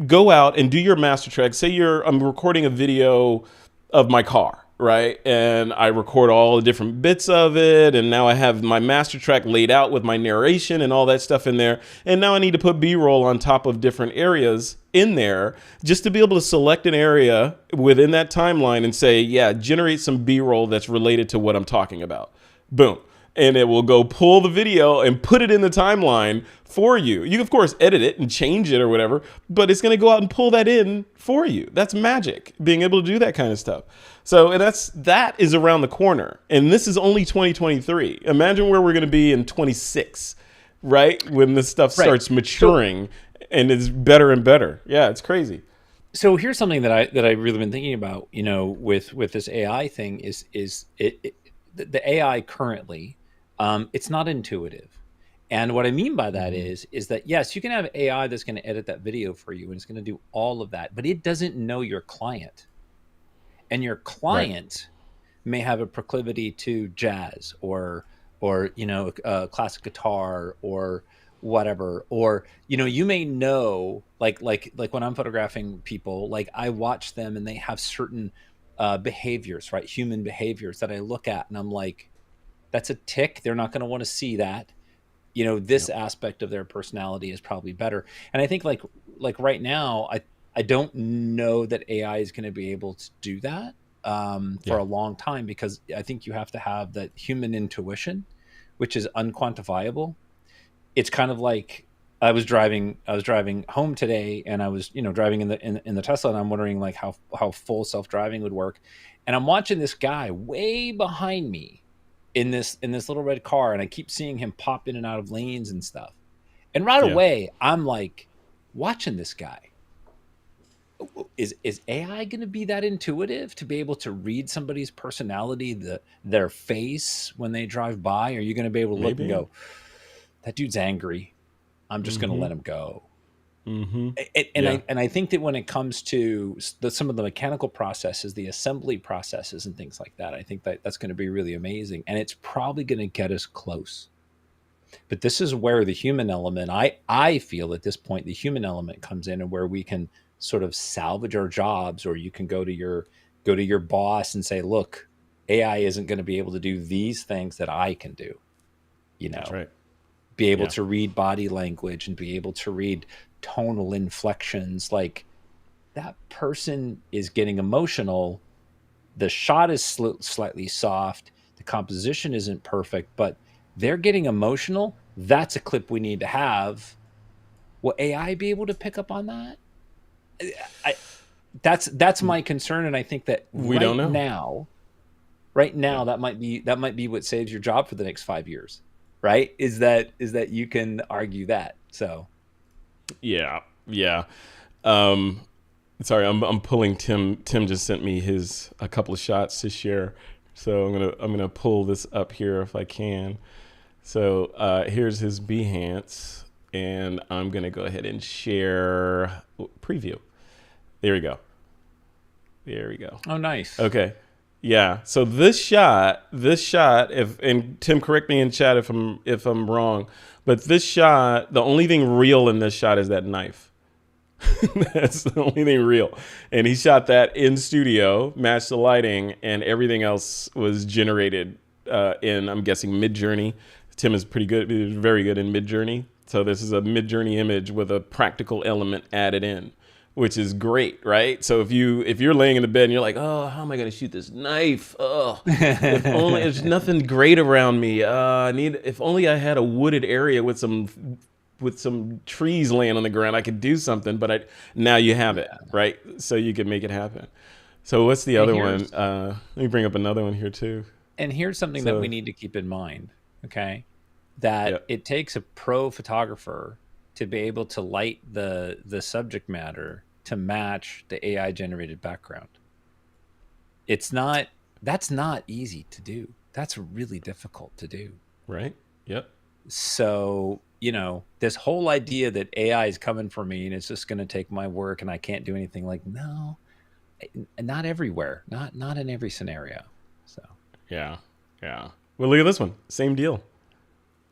go out and do your master track. Say I'm recording a video of my car, right? And I record all the different bits of it. And now I have my master track laid out with my narration and all that stuff in there. And now I need to put B-roll on top of different areas in there, just to be able to select an area within that timeline and say, yeah, generate some B-roll that's related to what I'm talking about. Boom. And it will go pull the video and put it in the timeline for you. You, of course, edit it and change it or whatever, but it's going to go out and pull that in for you. That's magic, being able to do that kind of stuff. So, and that is around the corner. And this is only 2023. Imagine where we're going to be in 26, right? When this stuff starts maturing and is better and better. Yeah, it's crazy.
So here's something that I really been thinking about, with this AI thing is the AI currently, it's not intuitive. And what I mean by that is that, yes, you can have AI that's going to edit that video for you and it's going to do all of that, but it doesn't know your client. And your client may have a proclivity to jazz or classic guitar or whatever, or you may know, like when I'm photographing people, like I watch them and they have certain behaviors, right? Human behaviors that I look at and I'm like, that's a tick. They're not going to want to see that. This aspect of their personality is probably better. And I think like right now, I don't know that AI is going to be able to do that for a long time, because I think you have to have that human intuition, which is unquantifiable. It's kind of like I was driving home today, and I was driving in the Tesla, and I'm wondering like how full self-driving would work, and I'm watching this guy way behind me in this little red car, and I keep seeing him pop in and out of lanes and stuff, and right away I'm like watching this guy. Is AI going to be that intuitive to be able to read somebody's personality, their face when they drive by? Are you going to be able to look and go, that dude's angry, I'm just going to let him go? And I think that when it comes to some of the mechanical processes, the assembly processes and things like that, I think that's going to be really amazing, and it's probably going to get us close. But this is where the human element, I feel at this point, the human element comes in, and where we can sort of salvage our jobs, or you can go to your boss and say, look, AI isn't going to be able to do these things that I can do.
That's right.
be able to read body language and be able to read tonal inflections. Like, that person is getting emotional. The shot is slightly soft. The composition isn't perfect, but they're getting emotional. That's a clip we need to have. Will AI be able to pick up on that? That's my concern, and I think that
we don't know.
Right now, that might be what saves your job for the next 5 years. Right? Is that you can argue that. So,
yeah. Sorry, I'm pulling Tim. Tim just sent me a couple of shots to share, so I'm gonna pull this up here if I can. So here's his Behance, and I'm gonna go ahead and share preview. There we go.
Oh, nice.
Okay. Yeah. So this shot, and Tim, correct me in chat if I'm wrong, but this shot, the only thing real in this shot is that knife. That's the only thing real. And he shot that in studio, matched the lighting, and everything else was generated in, I'm guessing, Midjourney. Tim is very good in Midjourney. So this is a Midjourney image with a practical element added in, which is great, right? So if you're laying in the bed and you're like, oh, how am I going to shoot this knife? Oh, if only there's nothing great around me. If only I had a wooded area with some trees laying on the ground, I could do something. But now you have it, right? So you can make it happen. So what's the other one? Let me bring up another one here too.
And here's something that we need to keep in mind, okay? That it takes a pro photographer to be able to light the subject matter to match the AI generated background. That's not easy to do. That's really difficult to do.
Right. Yep.
So, this whole idea that AI is coming for me and it's just going to take my work and I can't do anything, like, no, not everywhere, not in every scenario. So,
yeah. Well, look at this one. Same deal.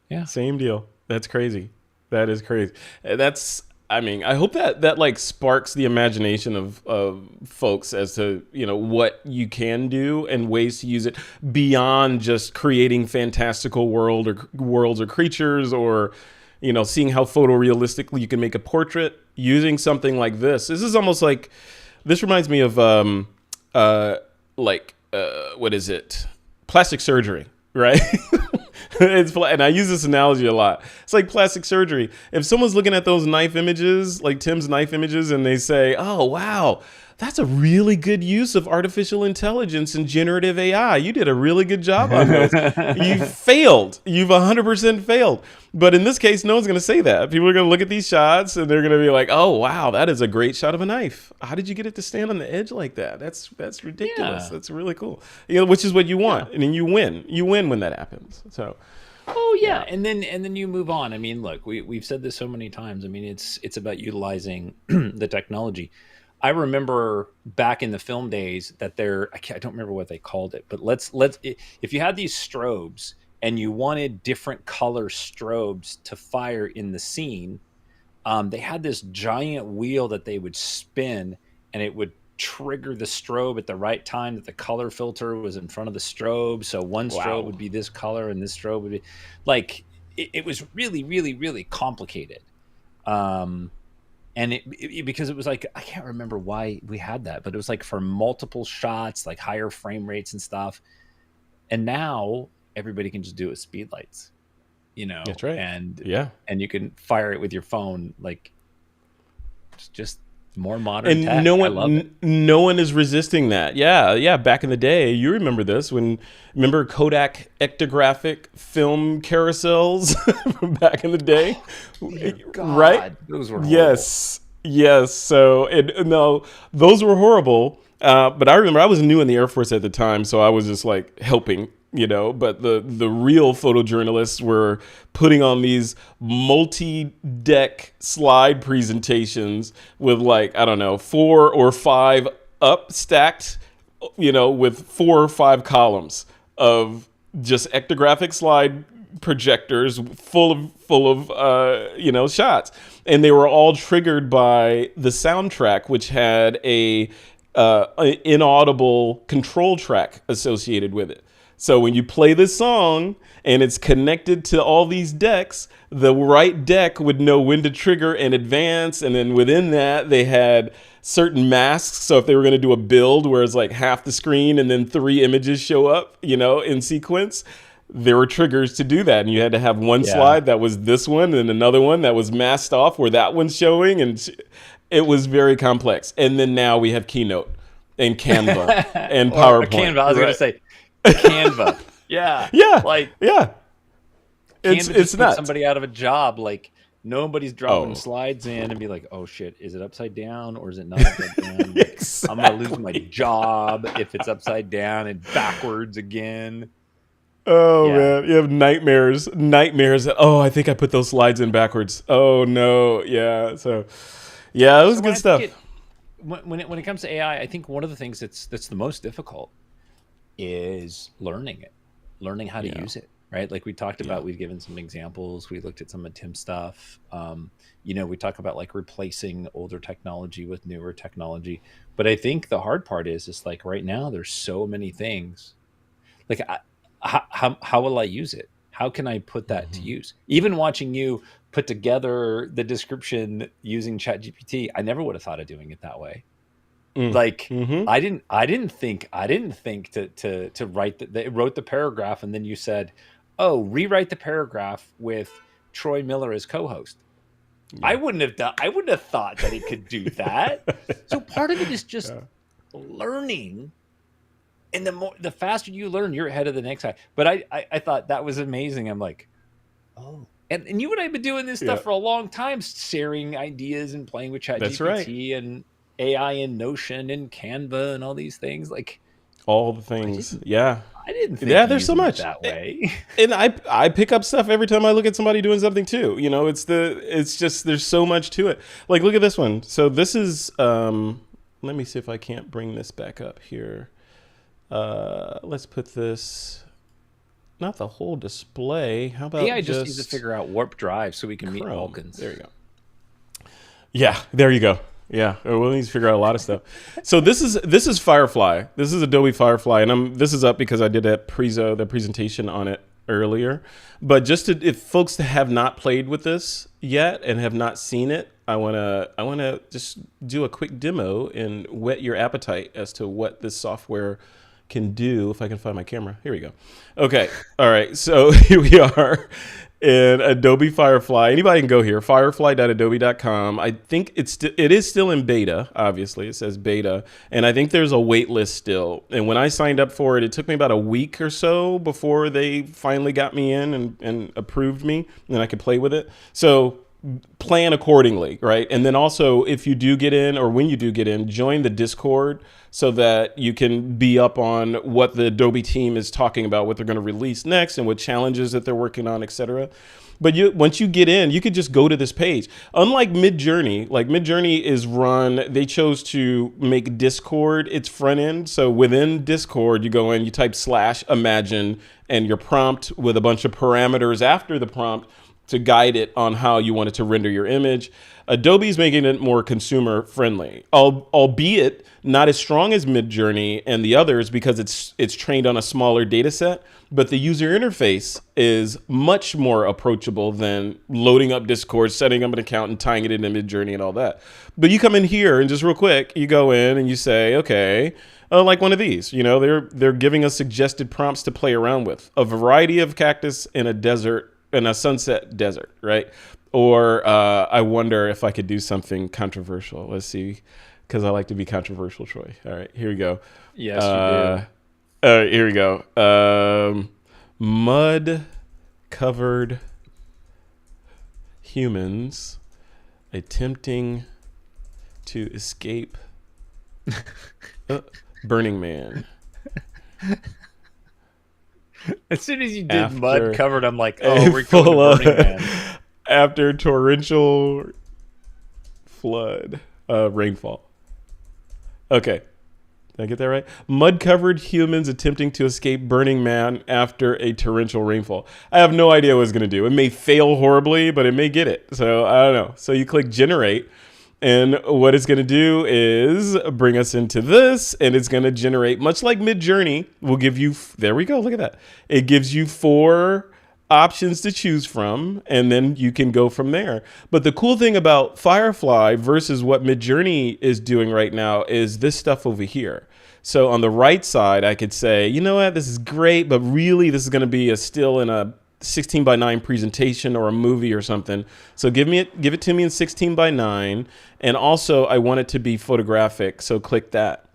Yeah.
Same deal. That's crazy. That is crazy. I hope that like sparks the imagination of folks as to, what you can do and ways to use it beyond just creating fantastical worlds or creatures, or, seeing how photorealistically you can make a portrait using something like this. This reminds me of, what is it? Plastic surgery, right? And I use this analogy a lot. It's like plastic surgery. If someone's looking at those knife images, like Tim's knife images, and they say, oh, wow, that's a really good use of artificial intelligence and generative AI. You did a really good job on this. You failed. You've 100% failed. But in this case, no one's going to say that. People are going to look at these shots and they're going to be like, oh, wow, that is a great shot of a knife. How did you get it to stand on the edge like that? That's ridiculous. Yeah. That's really cool. Which is what you want. Yeah. And then you win. You win when that happens. So.
Oh yeah. And then you move on. I mean, look, we've said this so many times. I mean, it's about utilizing the technology. I remember back in the film days that I don't remember what they called it, but if you had these strobes and you wanted different color strobes to fire in the scene, they had this giant wheel that they would spin, and it would trigger the strobe at the right time that the color filter was in front of the strobe. So one strobe would be this color and this strobe would be like, it was really, really, really complicated. And because it was like, I can't remember why we had that, but it was like for multiple shots, like higher frame rates and stuff. And now everybody can just do it with speed lights,
That's right.
And you can fire it with your phone. Like, just more modern
and
tech.
No one is resisting that. Yeah. Back in the day, you remember this remember Kodak ectographic film carousels from back in the day,
God,
right?
Those were horrible.
Yes. So no, those were horrible. But I remember I was new in the Air Force at the time, so I was just like helping. But the real photojournalists were putting on these multi-deck slide presentations with 4 or 5 up stacked, with 4 or 5 columns of just ectographic slide projectors full of shots. And they were all triggered by the soundtrack, which had an inaudible control track associated with it. So when you play this song and it's connected to all these decks, the right deck would know when to trigger and advance. And then within that, they had certain masks. So if they were going to do a build where it's like half the screen and then 3 images show up, in sequence, there were triggers to do that. And you had to have one slide that was this one and another one that was masked off where that one's showing. And it was very complex. And then now we have Keynote and Canva and PowerPoint.
Canva, I was going to say. Canva. Yeah.
It's
not somebody out of a job. Like nobody's dropping slides in and be like, oh shit, is it upside down or is it not upside down?
Exactly.
I'm gonna lose my job if it's upside down and backwards again.
Oh man, you have nightmares. Oh, I think I put those slides in backwards. Oh no, yeah. So yeah, it was good stuff.
When it comes to AI, I think one of the things that's the most difficult is learning how to use it, right? Like we talked about, we've given some examples. We looked at some of Tim's stuff. We talk about like replacing older technology with newer technology. But I think the hard part is like right now there's so many things. Like how will I use it? How can I put that to use? Even watching you put together the description using ChatGPT, I never would have thought of doing it that way. Like I didn't think to write they wrote the paragraph and then you said, oh, rewrite the paragraph with Troy Miller as co-host. I wouldn't have thought that it could do that. So part of it is just learning, and the faster you learn, you're ahead of the next guy. But I thought that was amazing. I'm like, oh, and you and I have been doing this stuff for a long time, sharing ideas and playing with ChatGPT and AI and Notion and Canva and all these things, like
all the things. I
didn't think
there's so much
that way.
And I pick up stuff every time I look at somebody doing something too. It's just there's so much to it. Like look at this one. So this is let me see if I can't bring this back up here. Let's put this, not the whole display. How about
AI just needs to figure out warp drive so we can meet Vulcans.
There you go. Yeah, there you go. Yeah, we'll need to figure out a lot of stuff. So this is Firefly. This is Adobe Firefly, and this is up because I did the presentation on it earlier. But if folks have not played with this yet and have not seen it, I wanna just do a quick demo and whet your appetite as to what this software can do. If I can find my camera, here we go. Okay, all right. So here we are in Adobe Firefly. Anybody can go here, firefly.adobe.com. I think it is still in beta. Obviously, it says beta, and I think there's a wait list still. And when I signed up for it, it took me about a week or so before they finally got me in and approved me, and I could play with it. So plan accordingly, right? And then also, if you do get in, or when you do get in, join the Discord so that you can be up on what the Adobe team is talking about, what they're going to release next, and what challenges that they're working on, etc. But once you get in, you could just go to this page. Unlike Midjourney, they chose to make Discord its front end. So within Discord, you go in, you type /imagine, and your prompt with a bunch of parameters after the prompt to guide it on how you want it to render your image. Adobe's making it more consumer friendly, albeit not as strong as Midjourney and the others because it's trained on a smaller data set, but the user interface is much more approachable than loading up Discord, setting up an account and tying it into Midjourney and all that. But you come in here and just real quick, you go in and you say, okay, like one of these, they're giving us suggested prompts to play around with. A variety of cactus in a desert, in a sunset desert, right? Or I wonder if I could do something controversial. Let's see, because I like to be controversial, Troy. All right, here we go.
Yes, you do.
Here we go. Mud-covered humans attempting to escape Burning Man.
As soon as you did mud covered, I'm like, oh, we're going to Burning Man.
After torrential flood, rainfall. Okay. Did I get that right? Mud-covered humans attempting to escape Burning Man after a torrential rainfall. I have no idea what it's going to do. It may fail horribly, but it may get it. So I don't know. So you click generate, And what it's going to do is bring us into this, and it's going to generate, much like Midjourney, will give you, there we go, look at that. It gives you 4 options to choose from, and then you can go from there. But the cool thing about Firefly versus what Midjourney is doing right now is this stuff over here. So on the right side, I could say, you know what, this is great, but really this is going to be a still in a 16:9 presentation or a movie or something. So give it to me in 16:9, and also I want it to be photographic. So click that.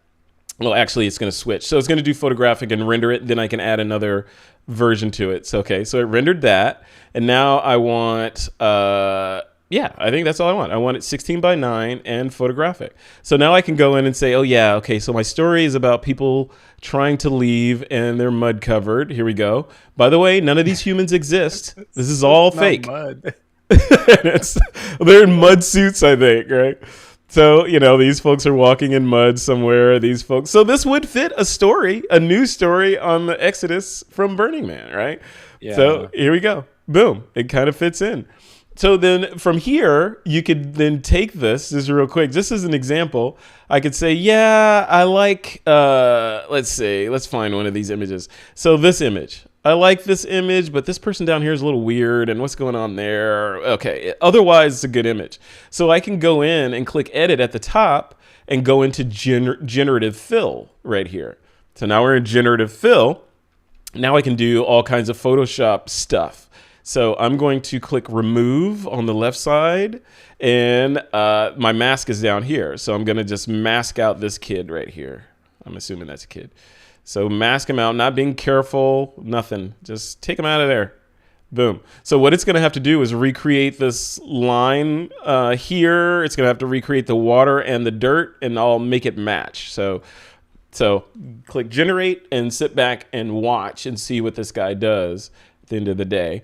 Well, actually, it's going to switch. So it's going to do photographic and render it. Then I can add another version to it. So, okay, so it rendered that. And now I want, yeah, I think that's all I want. I want it 16:9 and photographic. So now I can go in and say, oh, yeah, okay, so my story is about people trying to leave and they're mud covered. Here we go. By the way, none of these humans exist. This is all fake.
Mud.
They're in mud suits, I think, right? So, you know, these folks are walking in mud somewhere, these folks. So this would fit a story, a news story on the Exodus from Burning Man, right?
Yeah.
So here we go. Boom. It kind of fits in. So then from here, you could then take this, just real quick, just as an example, I could say, yeah, I like, let's find one of these images. So this image. I like this image, but this person down here is a little weird, and what's going on there? Okay, otherwise it's a good image. So I can go in and click edit at the top and go into generative fill right here. So now we're in generative fill. Now I can do all kinds of Photoshop stuff. So I'm going to click remove on the left side, and my mask is down here. So I'm going to just mask out this kid right here. I'm assuming that's a kid. So mask him out, not being careful, nothing. Just take him out of there. Boom. So what it's going to have to do is recreate this line here. It's going to have to recreate the water and the dirt, and I'll make it match. So click generate and sit back and watch and see what this guy does at the end of the day.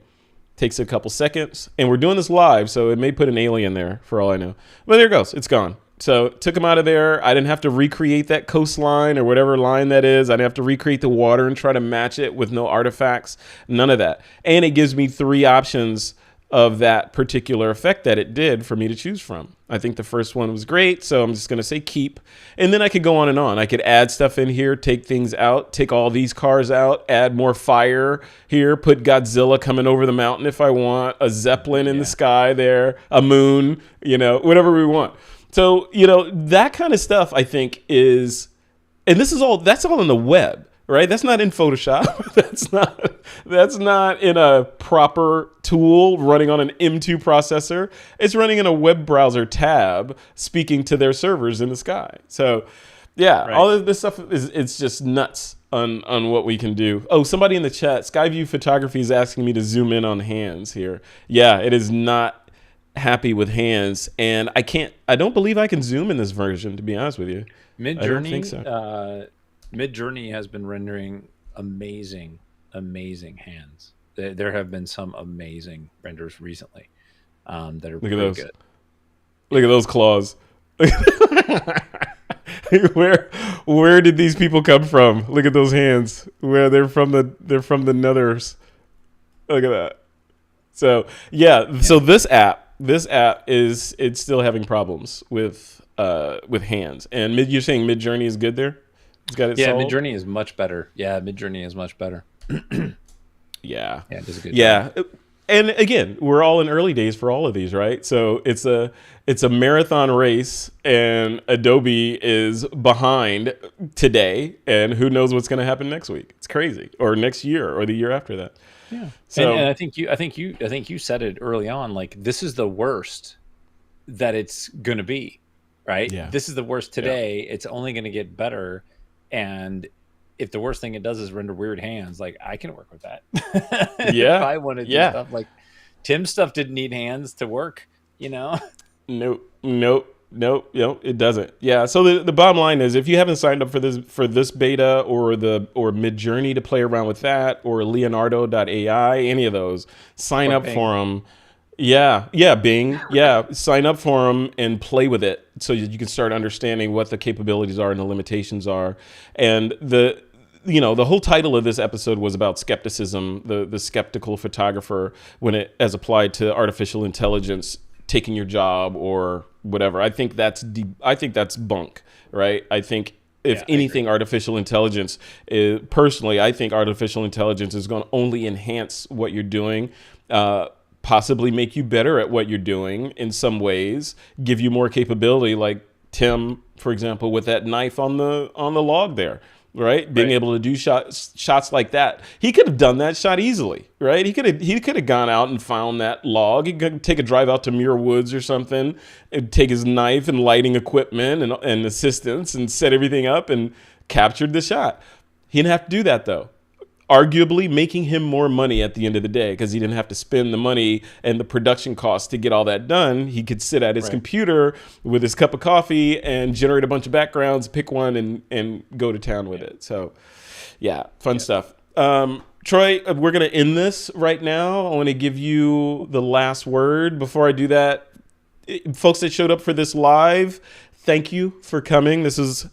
Takes a couple seconds, and we're doing this live, so it may put an alien there for all I know. But there it goes. It's gone. So took him out of there. I didn't have to recreate that coastline or whatever line that is. I didn't have to recreate the water and try to match it with no artifacts. None of that. And it gives me 3 options of that particular effect that it did for me to choose from. I think the first one was great, so I'm just going to say keep. And then I could go on and on. I could add stuff in here, take things out, take all these cars out, add more fire here, put Godzilla coming over the mountain if I want, a Zeppelin in the sky there, a moon, you know, whatever we want. So, you know, that kind of stuff I think is, and that's all in the web, right? That's not in Photoshop. That's not in a proper tool running on an M2 processor. It's running in a web browser tab speaking to their servers in the sky. So, yeah, right. All of this stuff it's just nuts on what we can do. Oh, somebody in the chat, Skyview Photography is asking me to zoom in on hands here. Yeah, it is not happy with hands, and I don't believe I can zoom in this version, to be honest with you.
Midjourney, so. Midjourney has been rendering amazing hands. There have been some amazing renders recently that are pretty good.
Look at those claws. Where did these people come from? Look at those hands. Where they're from the nethers. Look at that. So yeah. So this app it's still having problems with hands. And you're saying Midjourney is good there? It's got it solved?
Midjourney is much better. Yeah, Midjourney is much better.
Yeah,
it does a good
job. And again, we're all in early days for all of these, right? So it's a marathon race, and Adobe is behind today, and who knows what's going to happen next week? It's crazy, or next year, or the year after that.
Yeah. So, and I think you said it early on. Like, this is the worst that it's going to be, right?
Yeah.
This is the worst today. Yeah. It's only going to get better, and if the worst thing it does is render weird hands, like, I can work with that.
Yeah.
If I wanted to do stuff like Tim's stuff didn't need hands to work, you know?
Nope, it doesn't. Yeah. So the bottom line is, if you haven't signed up for this beta or Midjourney to play around with that, or Leonardo.ai, any of those, sign up for them. Yeah, Bing. Yeah, sign up for them and play with it so you can start understanding what the capabilities are and the limitations are. And the whole title of this episode was about skepticism, the skeptical photographer, when it as applied to artificial intelligence taking your job or whatever. I think that's bunk, right? I think if anything, artificial intelligence personally, I think artificial intelligence is going to only enhance what you're doing, possibly make you better at what you're doing in some ways, give you more capability, like Tim, for example, with that knife on the log there. Right, being able to do shots like that, he could have done that shot easily. Right, he could have gone out and found that log. He could take a drive out to Muir Woods or something, and take his knife and lighting equipment and assistance and set everything up and captured the shot. He didn't have to do that though. Arguably making him more money at the end of the day because he didn't have to spend the money and the production costs to get all that done. He could sit at his computer with his cup of coffee and generate a bunch of backgrounds, pick one and go to town with it. So yeah, fun stuff. Troy, we're going to end this right now. I want to give you the last word. Before I do that, folks that showed up for this live, thank you for coming.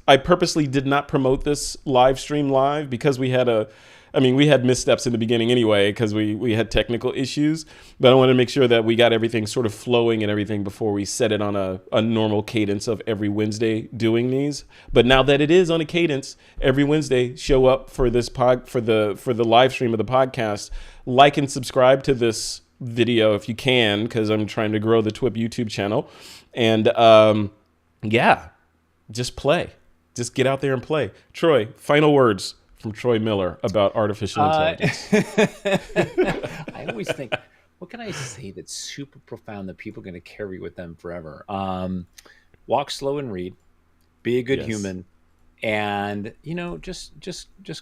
I purposely did not promote this live stream live because we had missteps in the beginning anyway because we had technical issues, but I want to make sure that we got everything sort of flowing and everything before we set it on a normal cadence of every Wednesday doing these. But now that it is on a cadence, every Wednesday, show up for this for the live stream of the podcast. Like and subscribe to this video if you can, because I'm trying to grow the TWiP YouTube channel. And just play. Just get out there and play. Troy, final words from Troy Miller about artificial intelligence.
I always think, what can I say that's super profound that people are going to carry with them forever? Walk slow and read. Be a good human, and just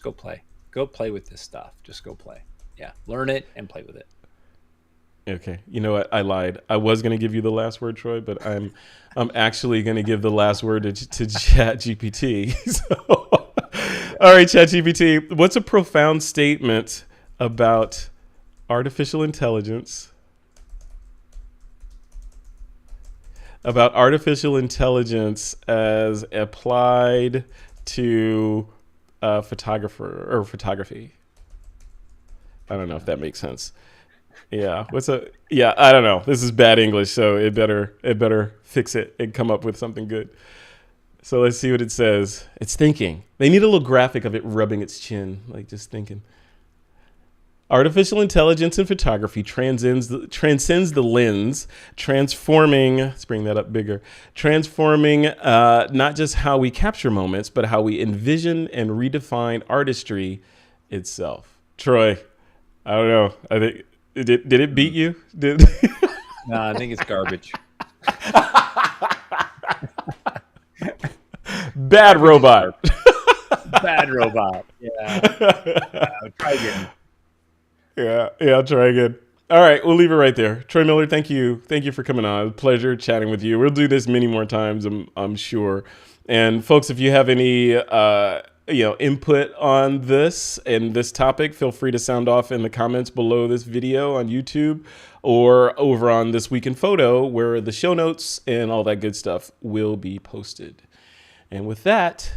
go play. Go play with this stuff. Just go play. Yeah, learn it and play with it.
Okay, you know what? I lied. I was going to give you the last word, Troy, but I'm actually going to give the last word to ChatGPT. So. All right, ChatGPT, what's a profound statement about artificial intelligence? About artificial intelligence as applied to photography. I don't know if that makes sense. Yeah. I don't know. This is bad English, so it better fix it and come up with something good. So let's see what it says. It's thinking. They need a little graphic of it rubbing its chin, like just thinking. Artificial intelligence in photography transcends the lens, transforming, let's bring that up bigger, transforming not just how we capture moments, but how we envision and redefine artistry itself. Troy, I don't know. I think did it beat you?
No, I think it's garbage.
Bad robot.
Bad robot. Yeah. Try again.
Yeah, I'll try again. All right, we'll leave it right there. Troy Miller, thank you for coming on. It was a pleasure chatting with you. We'll do this many more times, I'm sure. And folks, if you have any input on this and this topic, feel free to sound off in the comments below this video on YouTube or over on This Week in Photo, where the show notes and all that good stuff will be posted. And with that,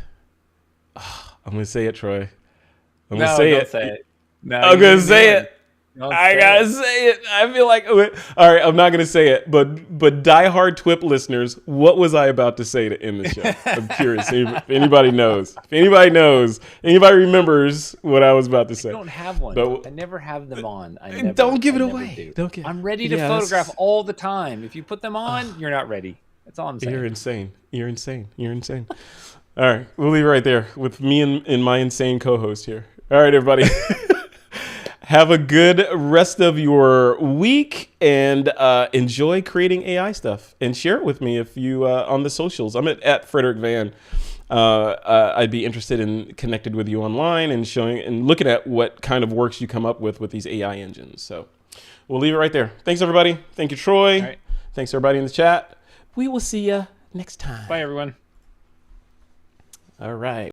I'm going to say it, Troy. I'm going to say it.
No,
I'm going to say it. I gotta say it. I feel like, all right, I'm not gonna say it, but diehard TWiP listeners, what was I about to say to end the show? I'm curious if anybody knows. If anybody remembers what I was about to say.
I don't have one. But I never have them on.
Don't give it away.
I'm ready to photograph all the time. If you put them on, you're not ready. That's all I'm saying.
You're insane. All right, we'll leave it right there with me and my insane co-host here. All right, everybody. Have a good rest of your week and enjoy creating AI stuff. And share it with me if you on the socials. I'm at Frederick Van. I'd be interested in connected with you online and showing and looking at what kind of works you come up with these AI engines. So we'll leave it right there. Thanks, everybody. Thank you, Troy.
All right.
Thanks, everybody in the chat. We will see you next time.
Bye, everyone.
All right.